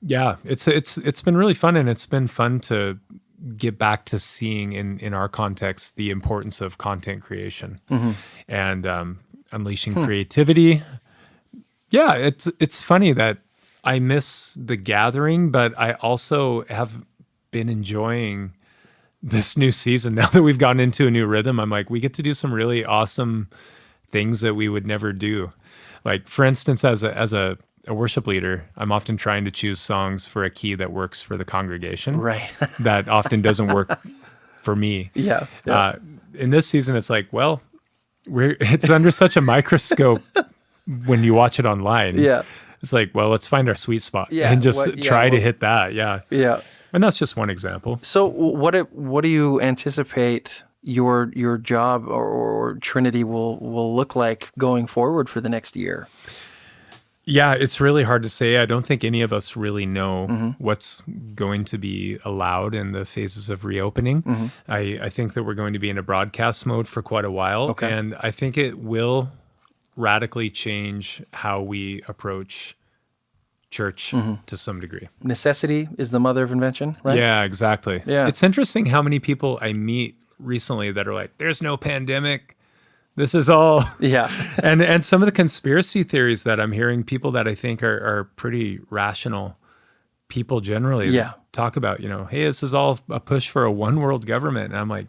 it's been really fun, and it's been fun to get back to seeing in our context the importance of content creation and unleashing creativity. Yeah, it's funny that I miss the gathering, but I also have been enjoying this new season. Now that we've gotten into a new rhythm, I'm like, we get to do some really awesome things that we would never do. Like, for instance, as a worship leader, I'm often trying to choose songs for a key that works for the congregation. Right. That often doesn't work for me. Yeah. In this season, it's like, well, it's under such a microscope when you watch it online. Yeah. It's like, well, let's find our sweet spot Yeah, and just try to hit that. Yeah. Yeah. And that's just one example. So what do you anticipate your job or Trinity will look like going forward for the next year? Yeah, it's really hard to say. I don't think any of us really know what's going to be allowed in the phases of reopening. I think that we're going to be in a broadcast mode for quite a while. Okay. And I think it will radically change how we approach church to some degree. Necessity is the mother of invention, right? Yeah, exactly. Yeah. It's interesting how many people I meet recently that are like, there's no pandemic. This is all. Yeah. and some of the conspiracy theories that I'm hearing, people that I think are pretty rational people generally talk about, hey, this is all a push for a one world government. And I'm like,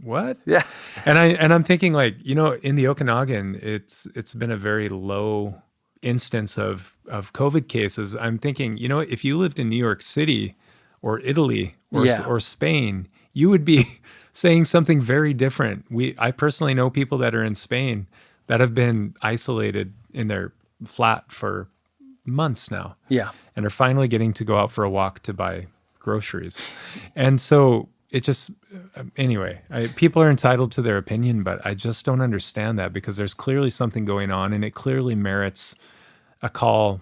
what? Yeah. And I'm thinking like, in the Okanagan, it's been a very low instance of COVID cases. I'm thinking, if you lived in New York City or Italy or Spain, you would be saying something very different. I personally know people that are in Spain that have been isolated in their flat for months now. Yeah. And are finally getting to go out for a walk to buy groceries. And so it just, anyway, people are entitled to their opinion, but I just don't understand that because there's clearly something going on and it clearly merits a call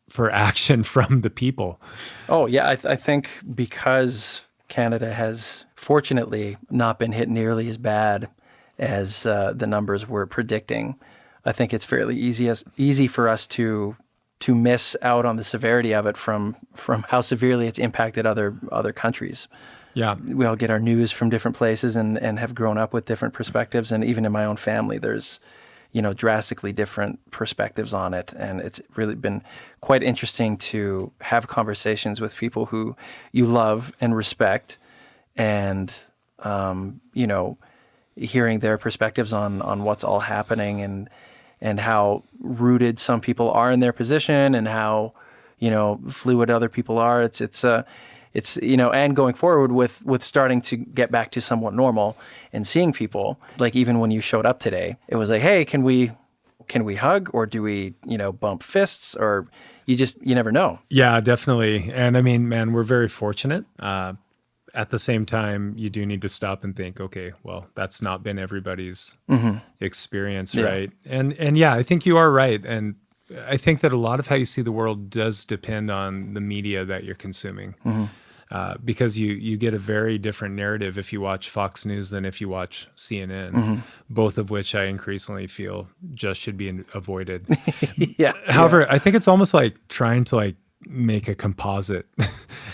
for action from the people. Oh, yeah. I think because Canada has fortunately not been hit nearly as bad as the numbers were predicting, I think it's fairly easy for us to miss out on the severity of it from how severely it's impacted other countries. Yeah. We all get our news from different places and have grown up with different perspectives. And even in my own family, there's, drastically different perspectives on it. And it's really been quite interesting to have conversations with people who you love and respect and, hearing their perspectives on what's all happening and how rooted some people are in their position and how, fluid other people are. It's and going forward with starting to get back to somewhat normal and seeing people, like even when you showed up today, it was like, hey, can we hug or do we, bump fists or you never know. Yeah, definitely. And I mean, man, we're very fortunate. At the same time, you do need to stop and think, okay, well, that's not been everybody's experience, right? And yeah, I think you are right. And I think that a lot of how you see the world does depend on the media that you're consuming. Because you get a very different narrative if you watch Fox News than if you watch CNN, both of which I increasingly feel just should be avoided. However, I think it's almost like trying to make a composite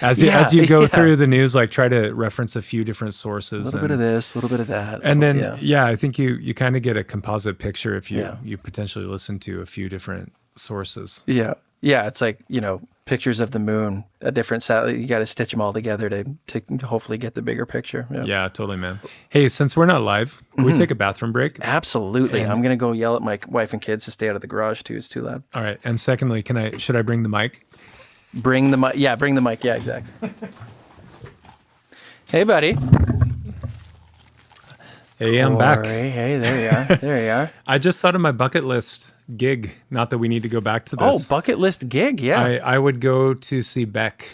as you go through the news, try to reference a few different sources. A little bit of this, a little bit of that. And then, I think you kind of get a composite picture if you potentially listen to a few different sources. Yeah. Yeah. It's like, pictures of the moon, a different satellite. You got to stitch them all together to hopefully get the bigger picture. Yeah, totally, man. Hey, since we're not live, can we take a bathroom break? Absolutely. I'm going to go yell at my wife and kids to stay out of the garage too. It's too loud. All right. And secondly, should I bring the mic? Bring the mic. Yeah, bring the mic. Yeah, exactly. Hey, buddy. Hey, I'm back. Hey, there you are. There you are. I just thought of my bucket list gig. Not that we need to go back to this. Oh, bucket list gig. Yeah. I would go to see Beck.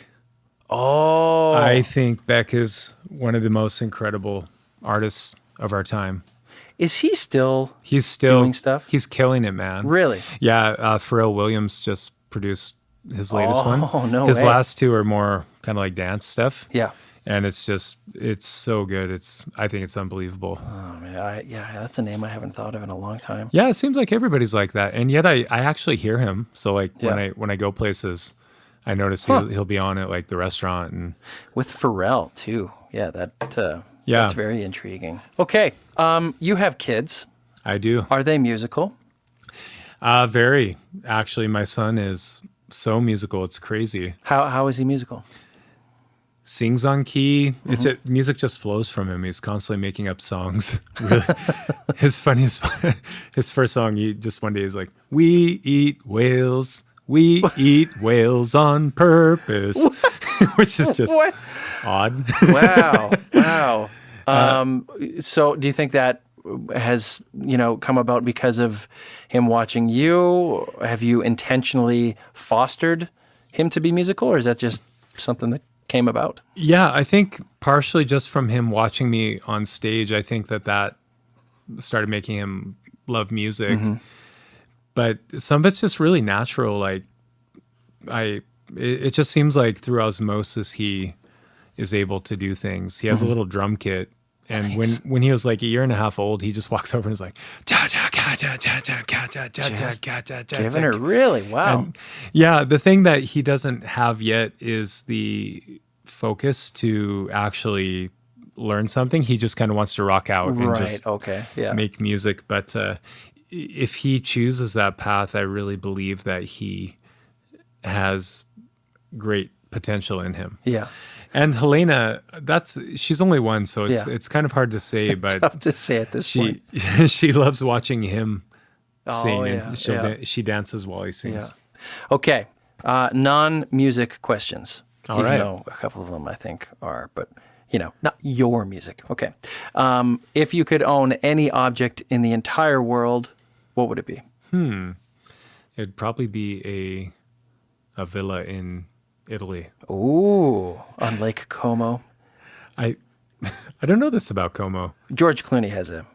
Oh. I think Beck is one of the most incredible artists of our time. Is he still He's doing stuff? He's killing it, man. Really? Yeah. Pharrell Williams just produced his latest one. Oh, no His way. last two are more kind of like dance stuff. Yeah. And it's so good. I think it's unbelievable. Oh, man. That's a name I haven't thought of in a long time. Yeah, it seems like everybody's like that. And yet I actually hear him. So when I go places, I notice he'll be on at the restaurant and with Pharrell too. Yeah, that's very intriguing. Okay. You have kids. I do. Are they musical? Very. Actually, my son is so musical. It's crazy. How is he musical? Sings on key. Music just flows from him. He's constantly making up songs. Really, his first song. He just one day is like, "We eat whales. We eat whales on purpose," which is just odd. Wow. So do you think that has, come about because of him watching you? Have you intentionally fostered him to be musical, or is that just something that came about? Yeah, I think partially just from him watching me on stage, I think that started making him love music. But some of it's just really natural. Like it just seems like through osmosis, he is able to do things. He has a little drum kit. And Nice. when he was like a year and a half old, he just walks over and is like, Giving her, really? Wow. And yeah, the thing that he doesn't have yet is the focus to actually learn something. He just kind of wants to rock out and just make music. But if he chooses that path, I really believe that he has great potential in him. Yeah. And Helena, she's only one, so it's kind of hard to say, but Tough to say at this point. she loves watching him sing, yeah, and she dances while he sings. Yeah. Okay. Non-music questions. All Even right. though a couple of them I think are, but not your music. Okay. If you could own any object in the entire world, what would it be? It'd probably be a villa in Italy. Ooh, on Lake Como. I don't know this about Como. George Clooney has a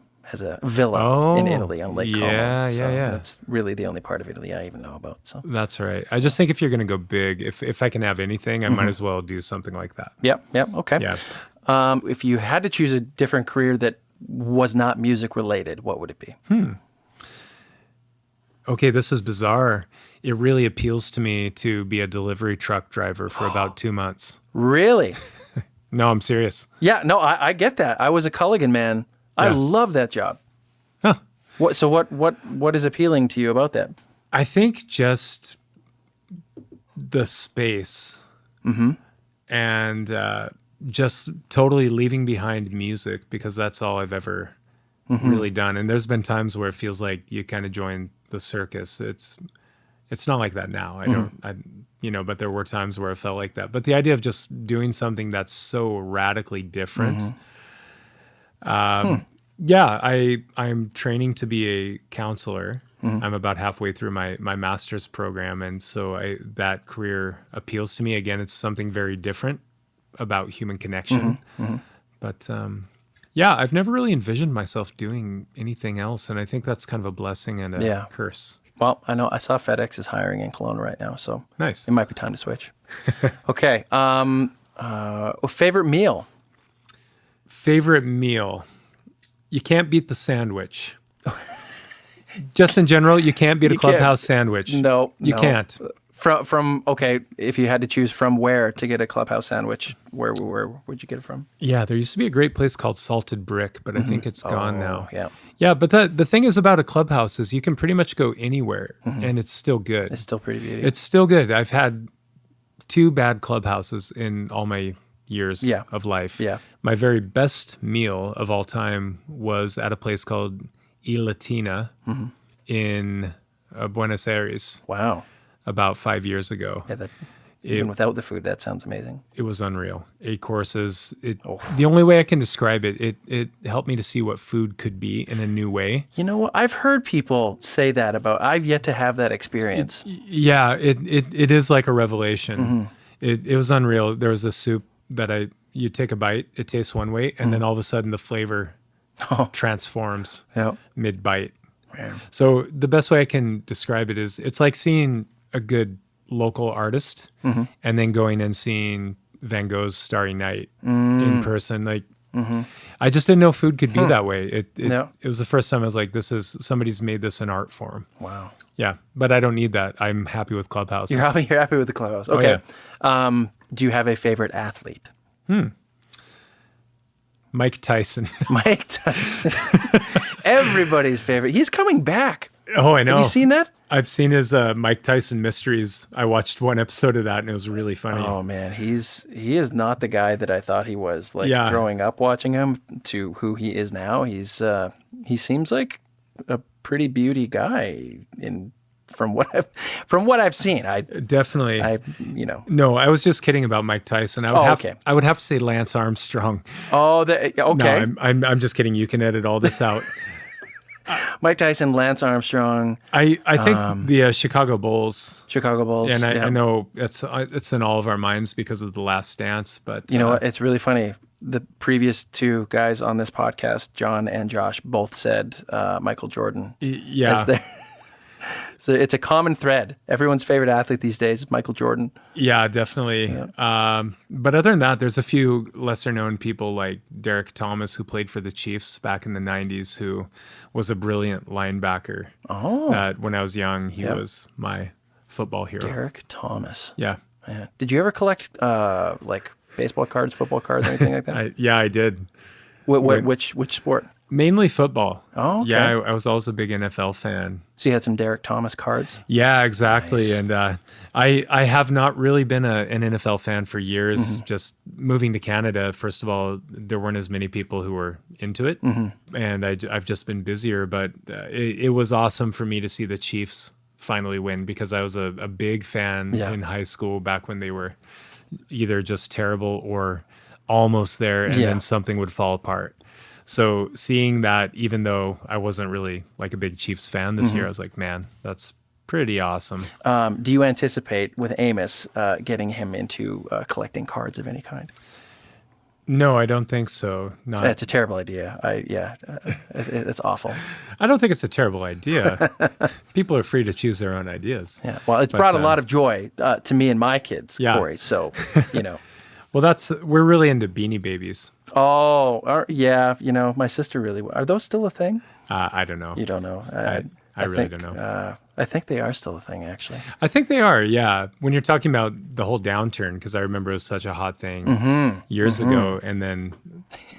villa in Italy on Lake Como. Yeah. That's really the only part of Italy I even know about. So That's right. I just think if you're going to go big, if I can have anything, I might as well do something like that. Yep. Okay. Yeah. If you had to choose a different career that was not music related, what would it be? Okay, this is bizarre. It really appeals to me to be a delivery truck driver for about 2 months. Really? No, I'm serious. Yeah, no, I get that. I was a Culligan man. I Yeah. love that job. Huh. What is appealing to you about that? I think just the space and just totally leaving behind music, because that's all I've ever really done. And there's been times where it feels like you kind of join the circus. It's not like that now. But there were times where it felt like that. But the idea of just doing something that's so radically different. I'm training to be a counselor. I'm about halfway through my master's program. And so that career appeals to me. Again, it's something very different about human connection. But I've never really envisioned myself doing anything else. And I think that's kind of a blessing and a curse. Well, I know I saw FedEx is hiring in Kelowna right now, so Nice. it might be time to switch. Okay. Favorite meal? Favorite meal? You can't beat the sandwich. Just in general, you can't beat a clubhouse sandwich. No, you can't. From if you had to choose from where to get a clubhouse sandwich, where would you get it from? Yeah, there used to be a great place called Salted Brick, but I think it's gone now. Yeah. Yeah, but the thing is about a clubhouse is you can pretty much go anywhere and it's still good. It's still pretty beauty. It's still good. I've had 2 bad clubhouses in all my years of life. Yeah. My very best meal of all time was at a place called Y Latina in Buenos Aires. Wow. About 5 years ago. Yeah, even without the food, that sounds amazing. It was unreal. 8 courses. The only way I can describe it helped me to see what food could be in a new way. You know what? I've heard people say that about. I've yet to have that experience. It is like a revelation. It was unreal. There was a soup that you take a bite, it tastes one way, and then all of a sudden the flavor transforms mid-bite. Man. So the best way I can describe it is it's like seeing a good local artist and then going and seeing Van Gogh's Starry Night in person. Like I just didn't know food could be that way. It was the first time I was like, somebody's made this an art form. Wow. Yeah, but I don't need that. I'm happy with clubhouses. You're happy with the clubhouse. Okay. Do you have a favorite athlete? Mike Tyson. Mike Tyson. Everybody's favorite. He's coming back. Oh, I know. Have you seen that? I've seen his Mike Tyson Mysteries. I watched one episode of that and it was really funny. Oh man, he is not the guy that I thought he was. Growing up watching him to who he is now, he seems like a pretty beauty guy in from what I've seen. Definitely. No, I was just kidding about Mike Tyson. I would have to say Lance Armstrong. Oh, okay. No, I'm just kidding. You can edit all this out. Mike Tyson, Lance Armstrong. I think the Chicago Bulls. And I know it's in all of our minds because of The Last Dance. But you know what? It's really funny. The previous two guys on this podcast, John and Josh, both said Michael Jordan. Yeah. So it's a common thread. Everyone's favorite athlete these days is Michael Jordan. Yeah, definitely. Yeah. But other than that, there's a few lesser known people like Derrick Thomas, who played for the Chiefs back in the 90s, who was a brilliant linebacker. Oh. When I was young, he was my football hero. Derrick Thomas. Yeah. Man. Did you ever collect like baseball cards, football cards, anything like that? I did. Which sport? Mainly football. Oh, okay. Yeah, I was always a big NFL fan. So you had some Derrick Thomas cards? Yeah, exactly. Nice. And I have not really been an NFL fan for years. Mm-hmm. Just moving to Canada, first of all, there weren't as many people who were into it. Mm-hmm. And I've just been busier. But it was awesome for me to see the Chiefs finally win, because I was a big fan in high school back when they were either just terrible or almost there, and then something would fall apart. So seeing that, even though I wasn't really like a big Chiefs fan this year, I was like, man, that's pretty awesome. Do you anticipate with Amos getting him into collecting cards of any kind? No, I don't think so. It's a terrible idea. It's awful. I don't think it's a terrible idea. People are free to choose their own ideas. Yeah. Well, it's brought a lot of joy to me and my kids, Corey. So, Well, we're really into Beanie Babies. Oh, yeah. My sister really. Are those still a thing? I don't know. You don't know. I really don't know. I think they are still a thing, actually. I think they are, yeah. When you're talking about the whole downturn, because I remember it was such a hot thing years ago, and then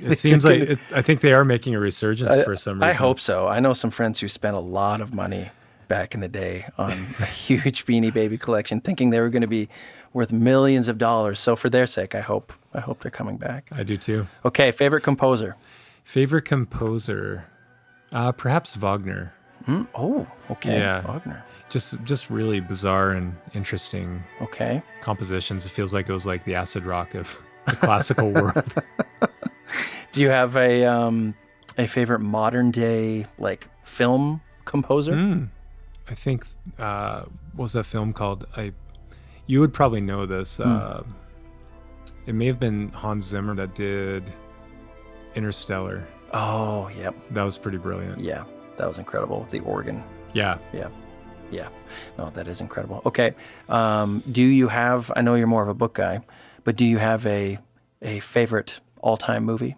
it seems like I think they are making a resurgence for some reason. I hope so. I know some friends who spent a lot of money back in the day on a huge Beanie Baby collection, thinking they were going to be worth millions of dollars. So for their sake, I hope they're coming back. I do too. Okay, favorite composer? Favorite composer? Perhaps Wagner. Oh, okay. Yeah. Wagner. Just really bizarre and interesting compositions. It feels like it was like the acid rock of the classical world. Do you have a favorite modern day like film composer? I think what was that film called? You would probably know this. It may have been Hans Zimmer that did Interstellar. Oh, yep. That was pretty brilliant. Yeah, that was incredible. The organ. Yeah. No, that is incredible. Okay. Do you have, I know you're more of a book guy, but do you have a favorite all-time movie?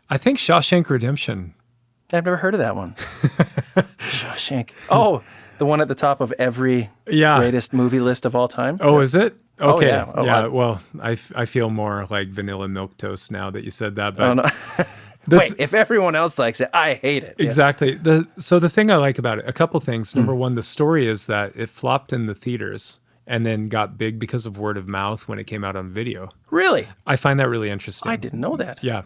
I think Shawshank Redemption. I've never heard of that one. Shawshank. Oh, the one at the top of every greatest movie list of all time? Oh, is it? Okay. Oh, yeah. Well, I feel more like vanilla milquetoast now that you said that. But no. Wait, if everyone else likes it, I hate it. Exactly. So the thing I like about it, a couple things. Number one, the story is that it flopped in the theaters and then got big because of word of mouth when it came out on video. Really? I find that really interesting. I didn't know that. Yeah.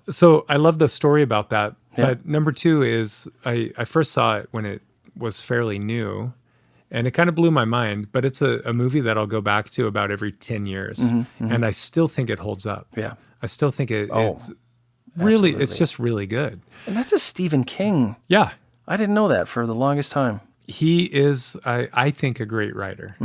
So I love the story about that. Yeah. But number two is I first saw it when it was fairly new, and it kind of blew my mind. But it's a movie that I'll go back to about every 10 years. And I still think it holds up. Yeah. I still think it's really, it's just really good. And that's a Stephen King. Yeah. I didn't know that for the longest time. He is, I think, a great writer.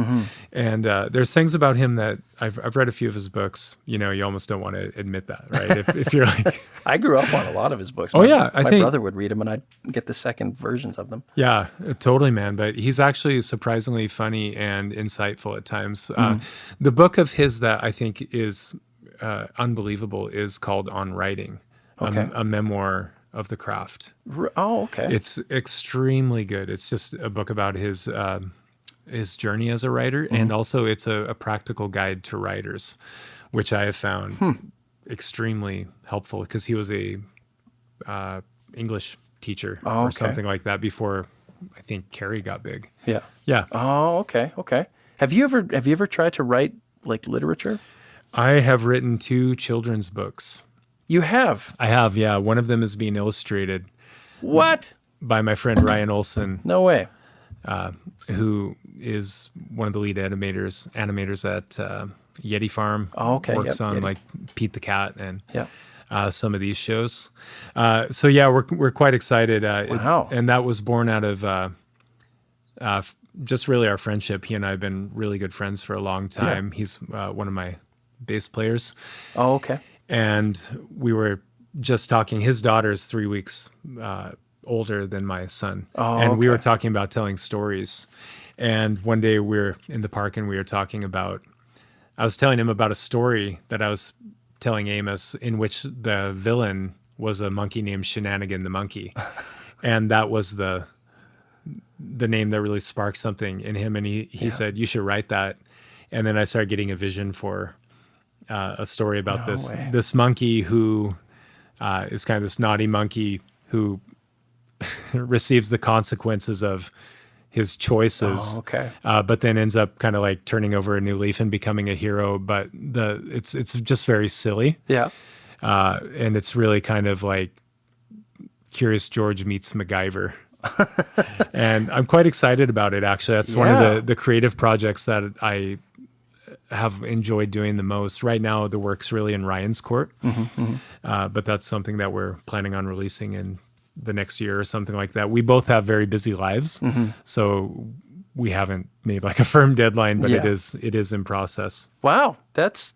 And there's things about him that I've read a few of his books. You almost don't want to admit that, right? If you're like... I grew up on a lot of his books. My brother would read them, and I'd get the second versions of them. Yeah, totally, man. But he's actually surprisingly funny and insightful at times. The book of his that I think is unbelievable is called On Writing, a memoir of the craft. Oh, okay. It's extremely good. It's just a book about his journey as a writer, and also it's a practical guide to writers, which I have found extremely helpful, because he was a English teacher or something like that before I think Carrie got big. Yeah. Yeah. Oh, okay. Have you ever tried to write like literature? I have written 2 children's books. You have? I have, yeah. One of them is being illustrated. What? By my friend Ryan Olson. No way. who is one of the lead animators at Yeti Farm. Oh, okay. Works on Yeti. like Pete the Cat and Yeah. some of these shows. So yeah, we're quite excited. Wow. And that was born out of just really our friendship. He and I have been really good friends for a long time. Yeah. He's one of my bass players. Oh, okay. And we were just talking. His daughter's 3 weeks older than my son. Oh, and we okay. were talking about telling stories. And one day we were in the park and we were talking about, I was telling him about a story that I was telling Amos in which the villain was a monkey named Shenanigan the monkey. And that was the name that really sparked something in him. And he said, you should write that. And then I started getting a vision for a story about this monkey who is kind of this naughty monkey who receives the consequences of his choices. Oh, okay. But then ends up kind of like turning over a new leaf and becoming a hero. But it's just very silly. Yeah. And it's really kind of like Curious George meets MacGyver. And I'm quite excited about it, actually. That's one of the creative projects that I have enjoyed doing the most. Right now, the work's really in Ryan's court. But that's something that we're planning on releasing in the next year or something like that. We both have very busy lives, so we haven't made like a firm deadline, but it is in process. Wow. That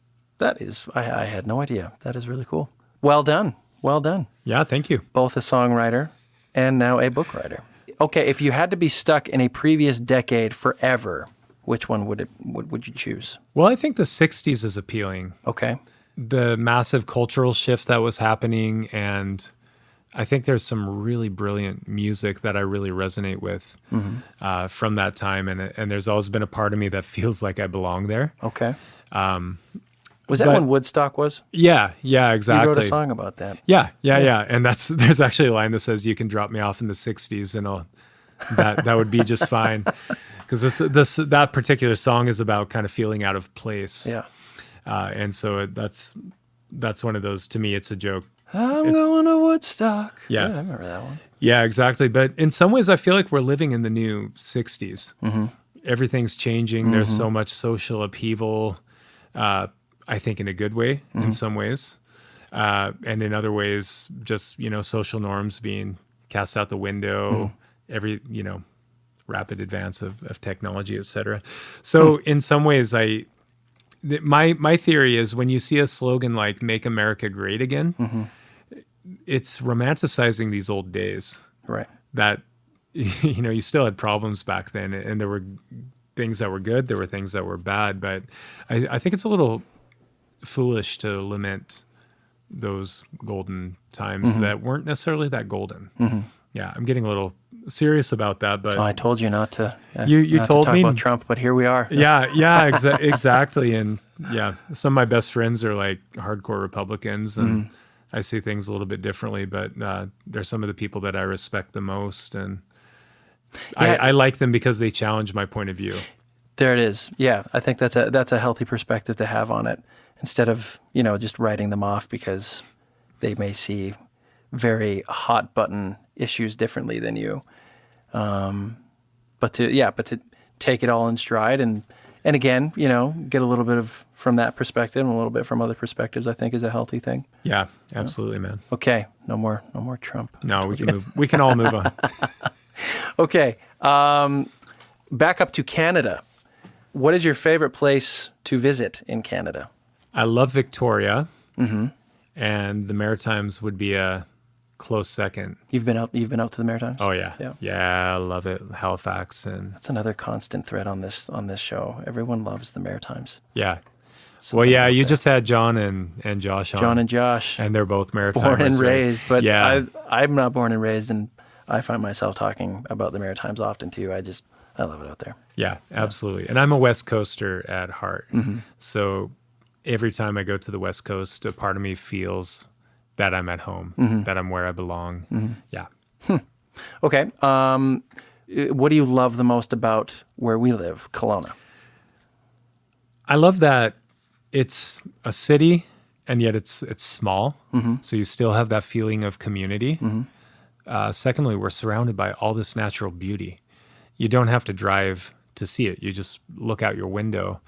is, I had no idea. That is really cool. Well done. Well done. Yeah, thank you. Both a songwriter and now a book writer. Okay, if you had to be stuck in a previous decade forever, which one would you choose? Well, I think the 60s is appealing. Okay. The massive cultural shift that was happening, and I think there's some really brilliant music that I really resonate with from that time, and there's always been a part of me that feels like I belong there. Okay. Was that when Woodstock was? Yeah, exactly. You wrote a song about that. Yeah. And there's actually a line that says, "You can drop me off in the '60s, and that would be just fine." Because that particular song is about kind of feeling out of place. Yeah. And so that's one of those. To me, it's a joke. I'm going to Woodstock. Yeah. I remember that one. Yeah, exactly. But in some ways, I feel like we're living in the new 60s. Everything's changing. There's so much social upheaval. I think in a good way in some ways. And in other ways, just, social norms being cast out the window, every, rapid advance of technology, et cetera. So in some ways, my theory is when you see a slogan like "Make America Great Again," it's romanticizing these old days. Right. That, you still had problems back then, and there were things that were good, there were things that were bad, but I think it's a little foolish to lament those golden times that weren't necessarily that golden. Yeah, I'm getting a little serious about that, but I told you not to. You not told to talk me about Trump, but here we are. Yeah, exactly. And yeah, some of my best friends are like hardcore Republicans, and I see things a little bit differently. But they're some of the people that I respect the most, and I like them because they challenge my point of view. There it is. Yeah, I think that's a healthy perspective to have on it, instead of just writing them off because they may see very hot button issues differently than you. But to take it all in stride and again, get a little bit of from that perspective and a little bit from other perspectives, I think is a healthy thing. Yeah, absolutely, man. Okay, no more Trump. No, we can move. We can all move on. Okay, back up to Canada. What is your favorite place to visit in Canada? I love Victoria, and the Maritimes would be a close second. You've been out to the Maritimes? Oh yeah, I love it. Halifax, and that's another constant thread on this show. Everyone loves the Maritimes. Yeah. You just had John and Josh on. John and Josh, and they're both Maritimers. Born and raised, but yeah. I'm not born and raised, and I find myself talking about the Maritimes often too. I love it out there. Yeah, absolutely. And I'm a West Coaster at heart, so every time I go to the West Coast, a part of me feels that I'm at home, that I'm where I belong. Yeah. Okay. What do you love the most about where we live, Kelowna? I love that it's a city, and yet it's small. So you still have that feeling of community. Secondly, we're surrounded by all this natural beauty. you don't have to drive to see it. You just look out your window.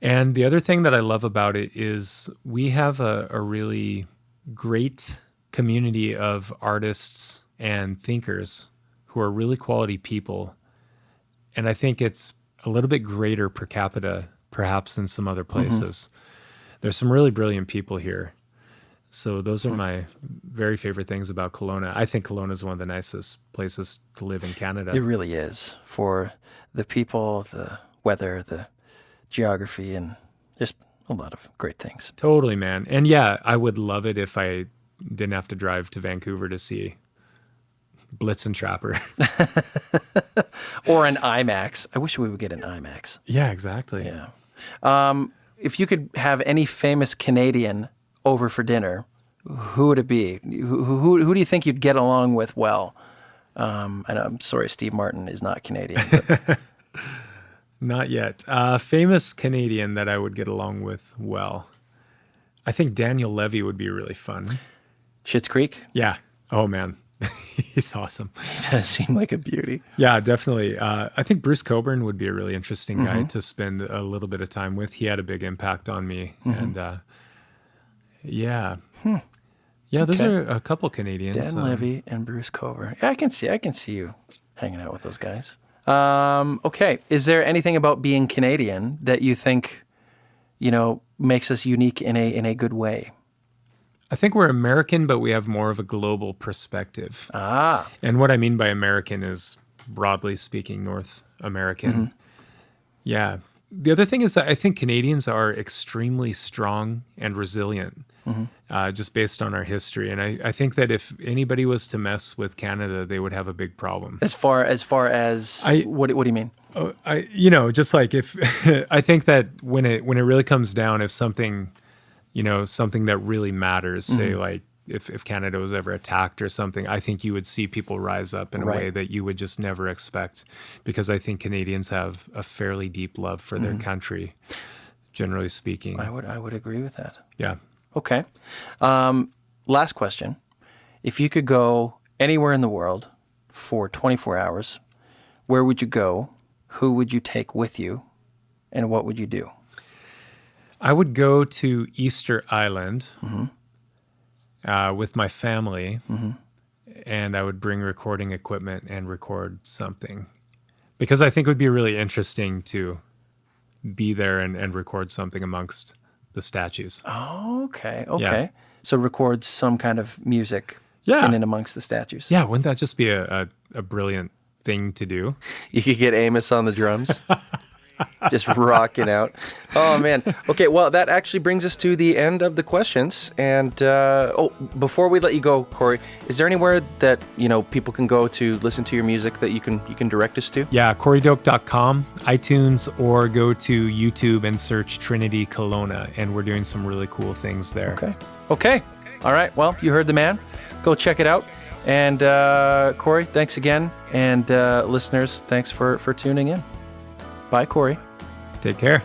And the other thing that I love about it is we have a really great community of artists and thinkers who are really quality people. And I think it's a little bit greater per capita, perhaps, than some other places. There's some really brilliant people here. So those are my very favorite things about Kelowna. I think Kelowna is one of the nicest places to live in Canada. It really is, for the people, the weather, the geography, and just a lot of great things. Totally, man. And yeah, I would love it if I didn't have to drive to Vancouver to see Blitz and Trapper. Or an IMAX. I wish we would get an IMAX. Yeah, exactly. Yeah. If you could have any famous Canadian over for dinner, who would it be? Who do you think you'd get along with well? I'm sorry, Steve Martin is not Canadian. But... Not yet. Famous Canadian that I would get along with well. I think Daniel Levy would be really fun. Schitt's Creek? Yeah. Oh, man. He's awesome. He does seem like a beauty. Yeah, definitely. I think Bruce Cockburn would be a really interesting guy to spend a little bit of time with. He had a big impact on me. And yeah. Yeah, those are a couple Canadians. Dan Levy and Bruce Cockburn. Yeah, I can see you hanging out with those guys. Okay. Is there anything about being Canadian that you think, makes us unique in a good way? I think we're American, but we have more of a global perspective. Ah. And what I mean by American is, broadly speaking, North American. Yeah. The other thing is that I think Canadians are extremely strong and resilient, just based on our history. And I think that if anybody was to mess with Canada, they would have a big problem. As far as what do you mean? Just like if I think that when it really comes down, if something that really matters, say like if Canada was ever attacked or something, I think you would see people rise up in a way that you would just never expect, because I think Canadians have a fairly deep love for their country, generally speaking. I would agree with that. Yeah. Okay. Last question. If you could go anywhere in the world for 24 hours, where would you go? Who would you take with you? And what would you do? I would go to Easter Island with my family, and I would bring recording equipment and record something, because I think it would be really interesting to be there and record something amongst the statues. Oh, okay. Yeah. So record some kind of music in and amongst the statues. Yeah, wouldn't that just be a brilliant thing to do? You could get Amos on the drums. Just rocking out. Oh, man. Okay, well, that actually brings us to the end of the questions. And, before we let you go, Corey, is there anywhere that, people can go to listen to your music that you can direct us to? Yeah, CoreyDoak.com, iTunes, or go to YouTube and search Trinity Kelowna, and we're doing some really cool things there. Okay. All right, well, you heard the man. Go check it out. And, Corey, thanks again. And, listeners, thanks for tuning in. Bye, Corey. Take care.